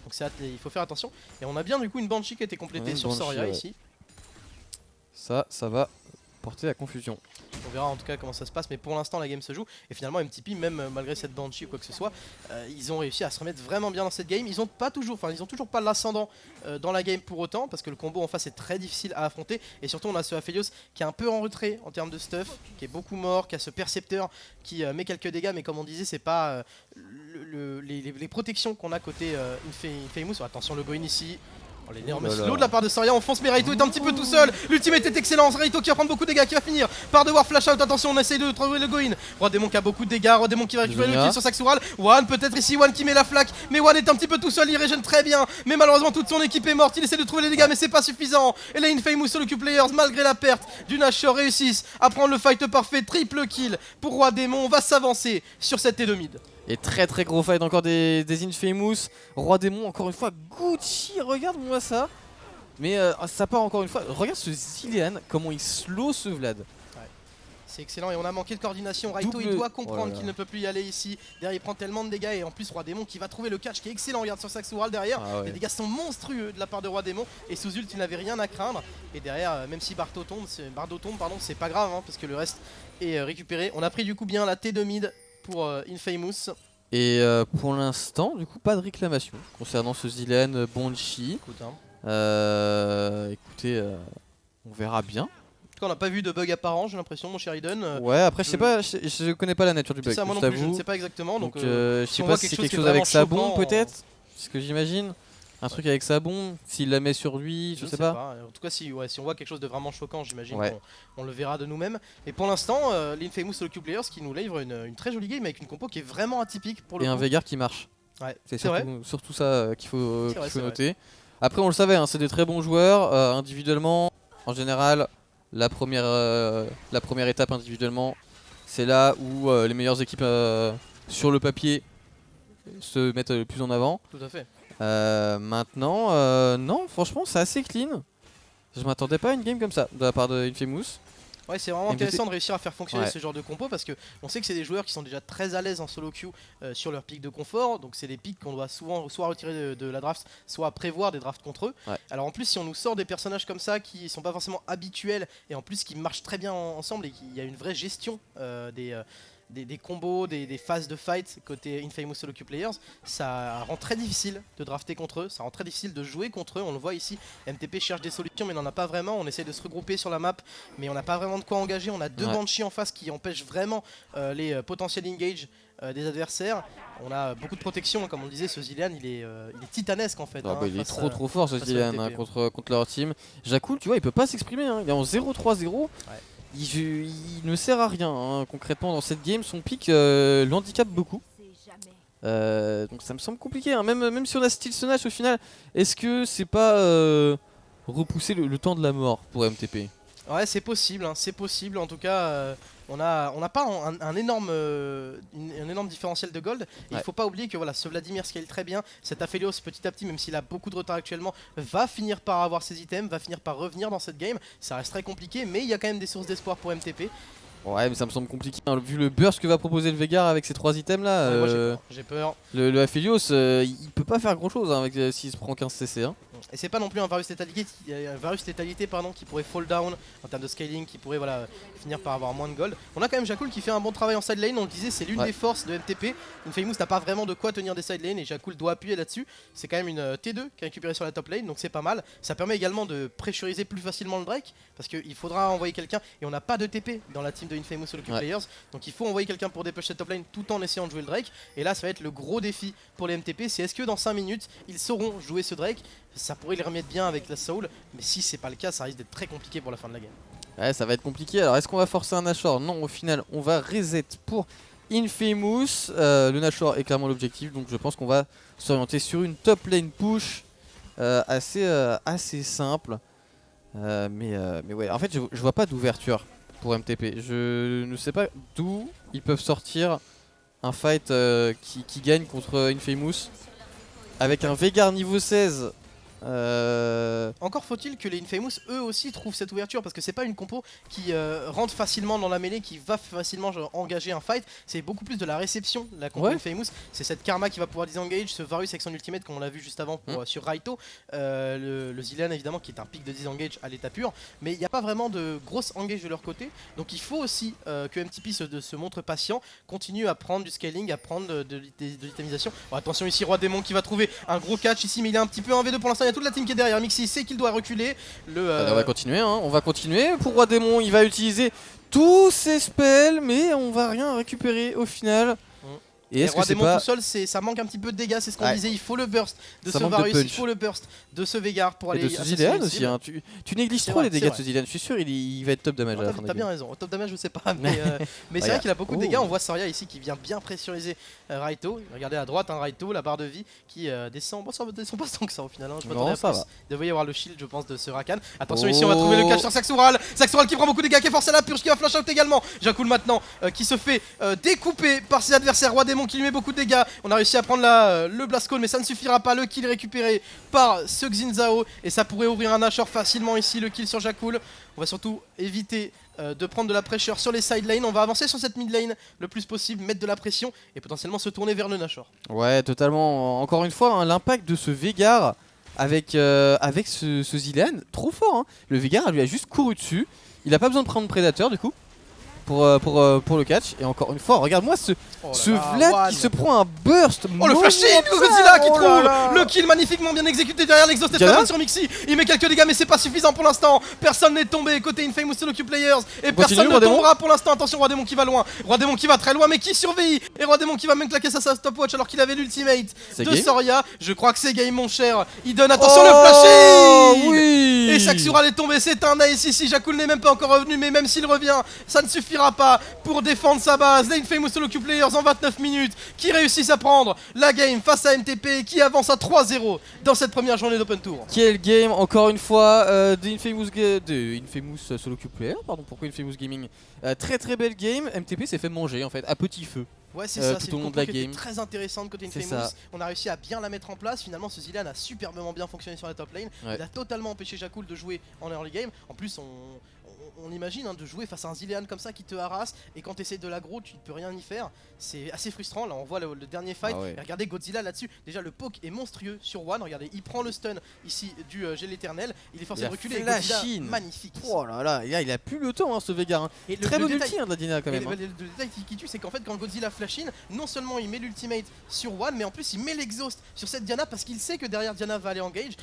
Donc il faut faire attention. Et on a bien du coup une Banshee qui a été complétée sur Soria ici. Ça va porter à confusion. On verra en tout cas comment ça se passe, mais pour l'instant la game se joue. Et finalement MTP, même malgré cette Banshee ou quoi que ce soit, ils ont réussi à se remettre vraiment bien dans cette game. Ils ont toujours pas l'ascendant dans la game pour autant, parce que le combo en face est très difficile à affronter. Et surtout on a ce Aphelios qui est un peu en retrait en termes de stuff, qui est beaucoup mort, qui a ce percepteur qui met quelques dégâts, mais comme on disait c'est pas les protections qu'on a côté Infamous. Attention le go-in ici. L'énorme slow de la part de Soria, on fonce mais Raito est un petit peu tout seul. L'ultimate est excellent, Raito qui va prendre beaucoup de dégâts, qui va finir par devoir flash out. Attention, on essaye de trouver le go-in. Roi Démon qui a beaucoup de dégâts, Roi Démon qui va récupérer le kill sur Saxural. One peut-être ici, One qui met la flaque, mais One est un petit peu tout seul, il régène très bien. Mais malheureusement toute son équipe est morte, il essaie de trouver les dégâts mais c'est pas suffisant. Et là Infamous Solo Queue Players, malgré la perte du Nashor, réussissent à prendre le fight parfait. Triple kill pour Roi Démon, on va s'avancer sur cette T2 mid. Et très gros fight encore des Infamous. Roi Démon encore une fois, Gucci, regarde-moi ça. Mais ça part encore une fois, regarde ce Zilean, comment il slow ce Vlad. C'est excellent et on a manqué de coordination. Raito il doit comprendre qu'il ne peut plus y aller ici. Derrière il prend tellement de dégâts et en plus Roi Démon qui va trouver le catch qui est excellent. Regarde sur Saxural derrière, les dégâts sont monstrueux de la part de Roi Démon. Et sous ult il n'avait rien à craindre. Et derrière même si Bardo tombe, c'est pas grave parce que le reste est récupéré. On a pris du coup bien la T2 mid pour Infamous. Et pour l'instant du coup pas de réclamation concernant ce Zilean Banshee. Écoutez, on verra bien. En tout cas, on n'a pas vu de bug apparent, j'ai l'impression, mon cher Eden. Ouais, après, je sais pas, je connais pas la nature du bug. Ça, moi non plus, je ne sais pas exactement. Donc, je sais pas si c'est quelque chose avec sa bombe, peut-être. C'est ce que j'imagine. Un truc avec sa bombe, s'il la met sur lui, je sais pas. En tout cas, si on voit quelque chose de vraiment choquant, j'imagine qu'on le verra de nous-mêmes. Et pour l'instant, l'Infamous Solo Queue Players qui nous livre une très jolie game avec une compo qui est vraiment atypique pour le coup. Et un Veigar qui marche. Ouais, c'est surtout ça qu'il faut noter. Après on le savait, c'est des très bons joueurs individuellement. En général, la première étape individuellement, c'est là où les meilleures équipes sur le papier se mettent le plus en avant. Tout à fait. Maintenant, non, franchement c'est assez clean. Je m'attendais pas à une game comme ça de la part de Infamous. Ouais, c'est vraiment intéressant de réussir à faire fonctionner ce genre de compo parce que on sait que c'est des joueurs qui sont déjà très à l'aise en solo queue sur leur pic de confort. Donc c'est des pics qu'on doit souvent soit retirer de la draft, soit prévoir des drafts contre eux. Alors en plus si on nous sort des personnages comme ça qui sont pas forcément habituels et en plus qui marchent très bien ensemble et qu'il y a une vraie gestion des combos, des phases de fight côté Infamous Solo Queue Players, ça rend très difficile de drafter contre eux, ça rend très difficile de jouer contre eux. On le voit ici, MTP cherche des solutions mais n'en a pas vraiment. On essaie de se regrouper sur la map mais on n'a pas vraiment de quoi engager. On a deux Banshee en face qui empêchent vraiment les potentiels engage des adversaires. On a beaucoup de protection, comme on le disait, ce Zilean il est titanesque en fait. Il est trop fort ce Zilean contre leur team. Jakul, tu vois, il peut pas s'exprimer, hein. Il est en 0-3-0. Il ne sert à rien hein. Concrètement dans cette game, son pick l'handicape beaucoup. Donc ça me semble compliqué, hein. Même si on a Steel Sonage au final, est-ce que c'est pas repousser le temps de la mort pour MTP? Ouais, c'est possible, hein, c'est possible. En tout cas, on n'a pas un énorme différentiel de gold. Il faut pas oublier que voilà, ce Vladimir scale très bien. Cet Aphelios, petit à petit, même s'il a beaucoup de retard actuellement, va finir par avoir ses items, va finir par revenir dans cette game. Ça reste très compliqué, mais il y a quand même des sources d'espoir pour MTP. Ouais, mais ça me semble compliqué, hein. Vu le burst que va proposer le Veigar avec ces 3 items là. Moi j'ai peur. Le Aphelios, il peut pas faire grand chose hein, s'il se prend 15 CC. Hein. Et c'est pas non plus un Varus létalité qui pourrait fall down en termes de scaling, qui pourrait voilà, finir par avoir moins de gold. On a quand même Jakul qui fait un bon travail en side lane, on le disait, c'est l'une des forces de MTP. Infamous n'a pas vraiment de quoi tenir des side lane et Jakul doit appuyer là-dessus. C'est quand même une T2 qui a récupéré sur la top lane, donc c'est pas mal. Ça permet également de pressuriser plus facilement le Drake, parce qu'il faudra envoyer quelqu'un, et on n'a pas de TP dans la team de Infamous Solo Queue Players, donc il faut envoyer quelqu'un pour dépush cette top lane tout en essayant de jouer le Drake. Et là ça va être le gros défi pour les MTP, c'est est-ce que dans 5 minutes ils sauront jouer ce Drake. Ça pourrait les remettre bien avec la soul, mais si c'est pas le cas, ça risque d'être très compliqué pour la fin de la game. Ouais, ça va être compliqué. Alors est-ce qu'on va forcer un Nashor? Non, au final on va reset pour Infamous. Le Nashor est clairement l'objectif, donc je pense qu'on va s'orienter sur une top lane push assez simple. Mais ouais, en fait je vois pas d'ouverture pour MTP. Je ne sais pas d'où ils peuvent sortir un fight qui gagne contre Infamous avec un Veigar niveau 16. Encore faut-il que les Infamous eux aussi trouvent cette ouverture, parce que c'est pas une compo qui rentre facilement dans la mêlée, qui va facilement engager un fight. C'est beaucoup plus de la réception, la compo Infamous. C'est cette Karma qui va pouvoir disengage, ce Varus avec son ultimate comme on l'a vu juste avant sur Raito, le Zilean évidemment qui est un pic de disengage à l'état pur, mais il n'y a pas vraiment de grosse engage de leur côté. Donc il faut aussi que MTP se montre patient, continue à prendre du scaling, à prendre de l'itemisation. Bon, attention ici, Roi Démon qui va trouver un gros catch ici, mais il est un petit peu en V2 pour l'instant. Toute la team qui est derrière, Mixi sait qu'il doit reculer. On va continuer, hein. On va continuer. Pour Roi Démon, il va utiliser tous ses spells, mais on va rien récupérer au final. Et Roi Démon tout seul, ça manque un petit peu de dégâts, c'est ce qu'on disait. Il faut le burst de ce Varus, il faut le burst de ce Veigar pour aller. Et de ce Zilean aussi, hein. Tu négliges trop les dégâts de ce Zilean. Je suis sûr il va être top damage à la fin. T'as bien raison, au top damage je sais pas, mais c'est vrai qu'il a beaucoup de dégâts. On voit Soria ici qui vient bien pressuriser Raito. Regardez à droite, Raito, la barre de vie qui descend. Bon, ça descend pas tant que ça au final. Je m'attendais à plus. Il devait y avoir le shield, je pense, de ce Rakan. Attention, ici on va trouver le catch sur Saxoural. Saxoural qui prend beaucoup de dégâts, qui est forcé à la purge, qui va flash out également. Jakul maintenant qui se fait découper par ses adversaires. Roi Démon qui lui met beaucoup de dégâts. On a réussi à prendre le Blast Cone, mais ça ne suffira pas. Le kill récupéré par ce Xin-Zhao et ça pourrait ouvrir un Nashor facilement ici. Le kill sur Jakul. On va surtout éviter de prendre de la pression sur les side lanes. On va avancer sur cette mid lane le plus possible, mettre de la pression et potentiellement se tourner vers le Nashor. Ouais, totalement. Encore une fois, hein, l'impact de ce Veigar avec ce Zilean, trop fort. Hein. Le Veigar lui a juste couru dessus. Il a pas besoin de prendre prédateur du coup. Pour le catch. Et encore une fois, regarde-moi ce Vlad qui se prend un burst. Oh, le flashing, Godzilla qui trouve le kill magnifiquement bien exécuté derrière l'exhaust sur Mixi. Il met quelques dégâts mais c'est pas suffisant pour l'instant. Personne n'est tombé côté Infamous Solo Queue Players et personne ne tombera pour l'instant. Attention, Roi Démon qui va loin, Roi Démon qui va très loin mais qui surveille. Et Roi Démon qui va même claquer sa stopwatch alors qu'il avait l'ultimate de Soria. Je crois que c'est game mon cher. Il donne attention le flashing. Oui. Et Saxoural est tombé, c'est un ace ici. Jakul n'est même pas encore revenu, mais même s'il revient, ça ne suffira pas pour défendre sa base. Les Infamous Solo Queue Players en 29 minutes qui réussissent à prendre la game face à MTP qui avance à 3-0 dans cette première journée d'Open Tour. Quel game encore une fois de Infamous Solo Queue Player, pardon, pourquoi Infamous Gaming. Très belle game. MTP s'est fait manger en fait à petit feu. Ouais, c'est ça, c'est une compo qui était très intéressante côté Infamous. On a réussi à bien la mettre en place. Finalement, ce Zilean a superbement bien fonctionné sur la top lane. Il a totalement empêché Jakul de jouer en early game. En plus, on imagine de jouer face à un Zilean comme ça qui te harasse, et quand tu essaies de l'aggro, tu ne peux rien y faire. C'est assez frustrant. Là, on voit le dernier fight. Et regardez Godzilla là-dessus. Déjà, le poke est monstrueux sur One. Regardez, il prend le stun ici du gel éternel. Il est forcé de reculer. Et Godzilla, magnifique. Oh là là, il a plus le temps, ce Vega. Et très bon ulti de la Dina quand même. Le détail qui tue, c'est qu'en fait, quand Godzilla flash in, non seulement il met l'ultimate sur One, mais en plus il met l'exhaust sur cette Diana parce qu'il sait que derrière Diana va aller engage.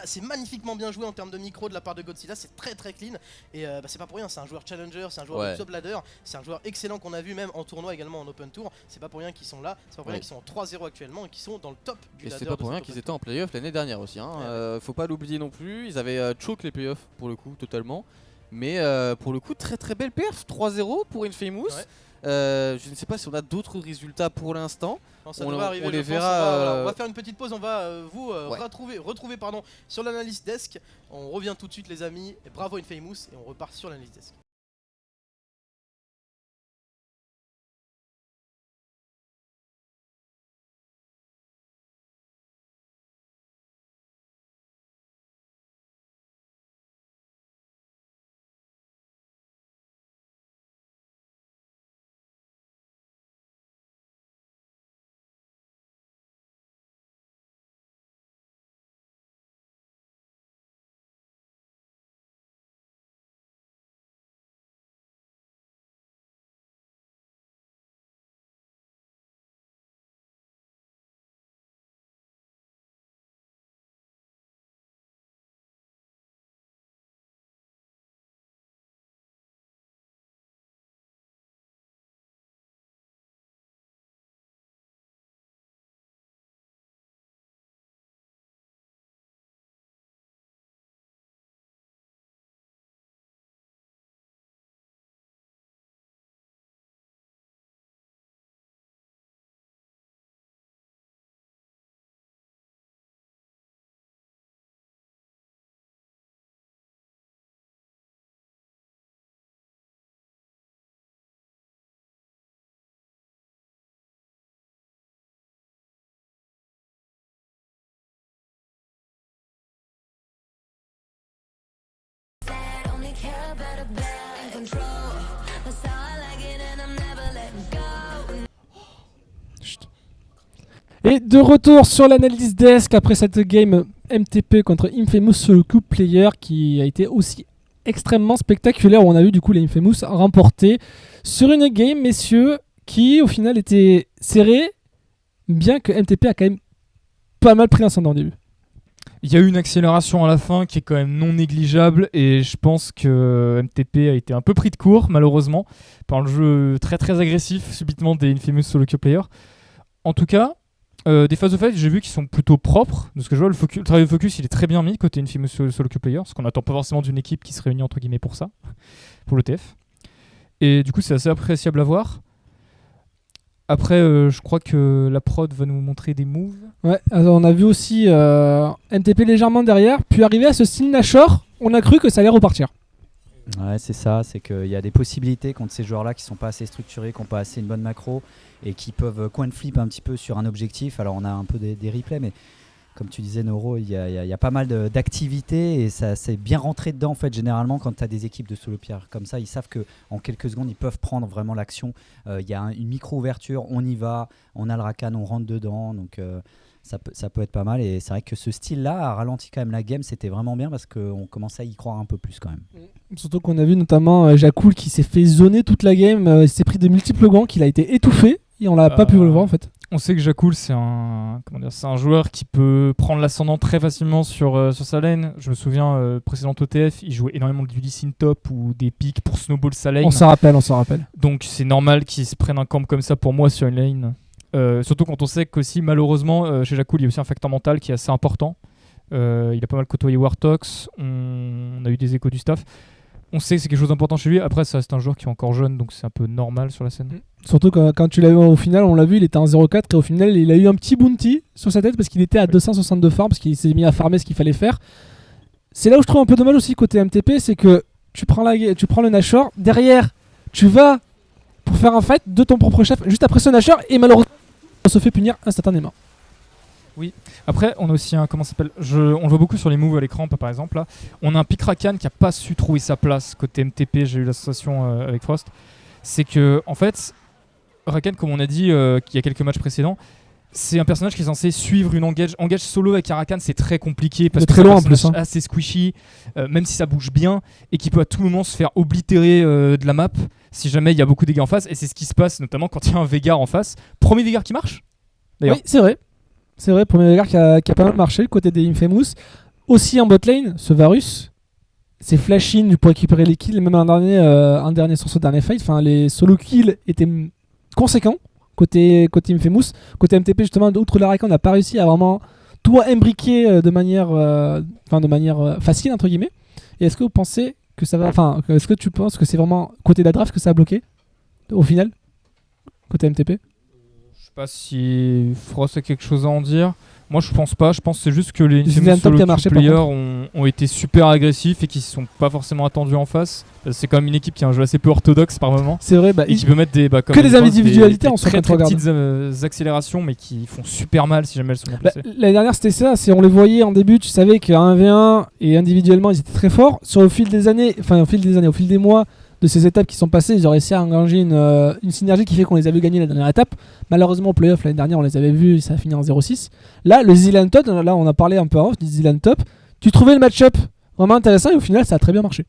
C'est magnifiquement bien joué en termes de micro de la part de Godzilla. C'est très clean. Et c'est pas pour rien. C'est un joueur challenger, c'est un joueur de top ladder, c'est un joueur excellent qu'on a vu même en tournoi également en open tour. C'est pas pour rien qu'ils sont là, c'est pas pour rien qu'ils sont en 3-0 actuellement et qu'ils sont dans le top du ladder. Et c'est pas pour rien qu'ils étaient en playoff l'année dernière aussi. Faut pas l'oublier non plus. Ils avaient choke les playoffs pour le coup totalement. Mais pour le coup très belle perf, 3-0 pour Infamous. Je ne sais pas si on a d'autres résultats pour l'instant. On les verra. On va faire une petite pause, on va vous retrouver sur l'analyse desk. On revient tout de suite les amis, et bravo Infamous et on repart sur l'analyse desk. Et de retour sur l'analyse desk après cette game MTP contre Infamous Solo Queue Player qui a été aussi extrêmement spectaculaire où on a vu du coup les Infamous remporter sur une game, messieurs, qui au final était serrée, bien que MTP a quand même pas mal pris l'ascendant au début. Il y a eu une accélération à la fin qui est quand même non négligeable et je pense que MTP a été un peu pris de court malheureusement par le jeu très agressif subitement des Infamous Solo Queue Player. En tout cas, des phases de fight, j'ai vu qu'ils sont plutôt propres. De ce que je vois, le travail de focus, il est très bien mis côté Infamous Solo Queue Player, ce qu'on n'attend pas forcément d'une équipe qui se réunit entre guillemets pour ça, pour le TF. Et du coup, c'est assez appréciable à voir. Après, je crois que la prod va nous montrer des moves. Ouais, alors on a vu aussi MTP légèrement derrière, puis arriver à ce style Nashor, on a cru que ça allait repartir. Ouais, c'est ça, c'est qu'il y a des possibilités contre ces joueurs-là qui sont pas assez structurés, qui n'ont pas assez une bonne macro et qui peuvent coin flip un petit peu sur un objectif. Alors on a un peu des replays, mais comme tu disais Noro, il y a pas mal d'activités et ça c'est bien rentré dedans en fait. Généralement quand tu as des équipes de solo player comme ça, ils savent qu'en quelques secondes ils peuvent prendre vraiment l'action. Il y a une micro-ouverture, on y va, on a le Rakan, on rentre dedans, donc ça peut être pas mal. Et c'est vrai que ce style-là a ralenti quand même la game, c'était vraiment bien parce qu'on commençait à y croire un peu plus quand même. Surtout qu'on a vu notamment Jakul qui s'est fait zoner toute la game, il s'est pris de multiples gants, qu'il a été étouffé et on l'a pas pu le voir en fait. On sait que Jakul c'est un joueur qui peut prendre l'ascendant très facilement sur sa lane. Je me souviens précédent OTF, il jouait énormément du Lee Sin top ou des pics pour snowball sa lane. On s'en rappelle. Donc c'est normal qu'il se prenne un camp comme ça pour moi sur une lane. Surtout quand on sait qu'aussi malheureusement chez Jakul il y a aussi un facteur mental qui est assez important. Il a pas mal côtoyé Wartox, on a eu des échos du staff. On sait que c'est quelque chose d'important chez lui. Après, ça reste un joueur qui est encore jeune, donc c'est un peu normal sur la scène. Surtout quand tu l'as vu au final, on l'a vu, il était en 0-4 et au final, il a eu un petit bounty sur sa tête parce qu'il était à 262 farms, parce qu'il s'est mis à farmer ce qu'il fallait faire. C'est là où je trouve un peu dommage aussi côté MTP, c'est que tu prends le Nashor, derrière, tu vas pour faire un fight de ton propre chef juste après ce Nashor et malheureusement, on se fait punir instantanément. Oui. Après, on a aussi un comment ça s'appelle on le voit beaucoup sur les moves à l'écran, par exemple. Là, on a un Pick Rakan qui a pas su trouver sa place côté MTP. J'ai eu l'association avec Frost. C'est que en fait, Rakan, comme on a dit, qu'il y a quelques matchs précédents. C'est un personnage qui est censé suivre une engage solo avec Rakan, c'est très compliqué parce que c'est un personnage assez squishy, même si ça bouge bien et qui peut à tout moment se faire oblitérer de la map si jamais il y a beaucoup de dégâts en face. Et c'est ce qui se passe notamment quand il y a un Veigar en face. Premier Veigar qui marche d'ailleurs. Oui, c'est vrai, premier Veigar qui a pas mal marché, le côté des Infamous. Aussi en botlane, ce Varus, c'est flash-in pour récupérer les kills, même un dernier sur ce dernier fight. Enfin, les solo kills étaient conséquents. Côté Infamous, côté MTP justement, outre le Rakan, on n'a pas réussi à vraiment tout imbriquer de manière facile entre guillemets. Et est-ce que vous pensez que ça va, est-ce que tu penses que c'est vraiment côté de la draft que ça a bloqué au final, côté MTP? Je sais pas si Frost a quelque chose à en dire. Moi je pense pas, je pense que c'est juste que les Infamous solo players ont été super agressifs et qui ne sont pas forcément attendus en face. C'est quand même une équipe qui a un jeu assez peu orthodoxe par moment. C'est vrai, et qui peut mettre des individualités en très petites accélérations mais qui font super mal si jamais elles sont bien placées. L'année dernière c'était ça, on les voyait en début, tu savais qu'à 1v1 et individuellement ils étaient très forts. Au fil des mois de ces étapes qui sont passées, ils ont réussi à engranger une synergie qui fait qu'on les a vu gagner la dernière étape. Malheureusement au playoff l'année dernière on les avait vus, ça a fini en 0-6. Là le Zealand Top, là on a parlé un peu en off du Zealand Top, tu trouvais le match-up vraiment intéressant et au final ça a très bien marché.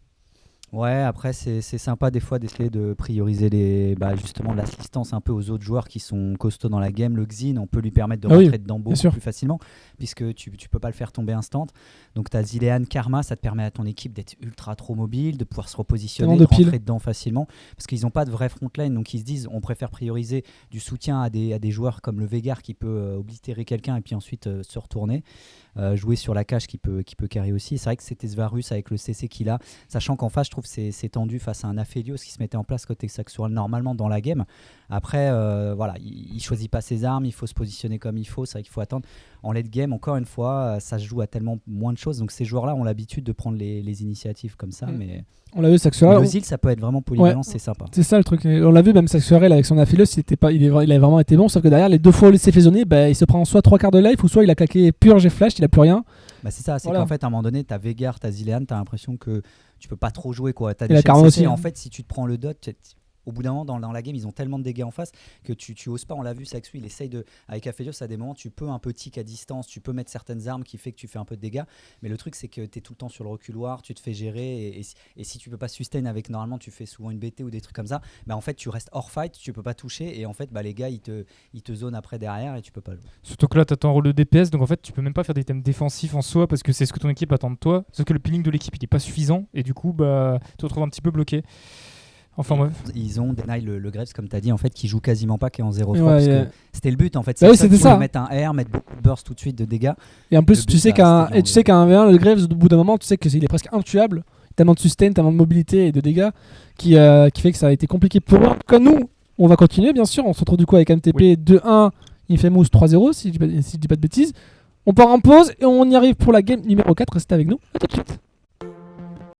Ouais, après c'est sympa des fois d'essayer de prioriser justement l'assistance un peu aux autres joueurs qui sont costauds dans la game. Le Xin, on peut lui permettre de rentrer dedans beaucoup plus facilement puisque tu peux pas le faire tomber instant. Donc tu as Zilean, Karma, ça te permet à ton équipe d'être ultra trop mobile, de pouvoir se repositionner, de rentrer dedans facilement parce qu'ils n'ont pas de vraie frontline, donc ils se disent on préfère prioriser du soutien à des joueurs comme le Veigar qui peut oblitérer quelqu'un et puis ensuite se retourner. Jouer sur la cage qui peut carry aussi. C'est vrai que c'était ce Varus avec le CC qu'il a, sachant qu'en face je trouve c'est tendu face à un Aphelios qui se mettait en place côté Saxural normalement dans la game. Après il choisit pas ses armes, il faut se positionner comme il faut, c'est vrai qu'il faut attendre. En late game encore une fois ça se joue à tellement moins de choses, donc ces joueurs là ont l'habitude de prendre les initiatives comme ça. Mais on l'a vu Saxural, le Zil ça peut être vraiment polyvalent, c'est sympa. C'est ça le truc, on l'a vu même Saxural avec son Aphelios, il avait vraiment été bon, sauf que derrière les deux fois où il s'est fait zoner, il se prend soit 3 quarts de life ou soit il a claqué purge et flash, il a plus rien. C'est ça, c'est qu'en fait à un moment donné t'as Veigar, t'as Zilean, t'as l'impression que tu peux pas trop jouer quoi. T'as des chaînes CC, en fait si tu te prends le dot, au bout d'un moment dans la game ils ont tellement de dégâts en face que tu oses pas. On l'a vu Saxu, il essaye avec Aphelios à des moments tu peux un peu tick à distance, tu peux mettre certaines armes qui fait que tu fais un peu de dégâts, mais le truc c'est que t'es tout le temps sur le reculoir, tu te fais gérer et si tu peux pas sustain avec, normalement tu fais souvent une BT ou des trucs comme ça, en fait tu restes hors fight, tu peux pas toucher et en fait les gars ils te zonent après derrière et tu peux pas jouer. Surtout que là t'as ton rôle de DPS, donc en fait tu peux même pas faire des thèmes défensifs en soi parce que c'est ce que ton équipe attend de toi, sauf que le peeling de l'équipe il est pas suffisant et du coup tu te retrouves un petit peu bloqué. Enfin bref. Ils ont deny le Graves comme tu as dit en fait qui joue quasiment pas, qui est en 0-3 parce que c'était le but en fait. C'était ça. Mettre un R, mettre beaucoup de burst tout de suite de dégâts. Et en plus tu sais qu'un 1v1 le Graves au bout d'un moment tu sais qu'il est presque intuable, tellement de sustain, tellement de mobilité et de dégâts qui fait que ça a été compliqué pour eux. Comme nous, on va continuer bien sûr, on se retrouve du coup avec MTP 2-1, Infamous 3-0 si je dis pas de bêtises. On part en pause et on y arrive pour la game numéro 4, restez avec nous, à tout de suite.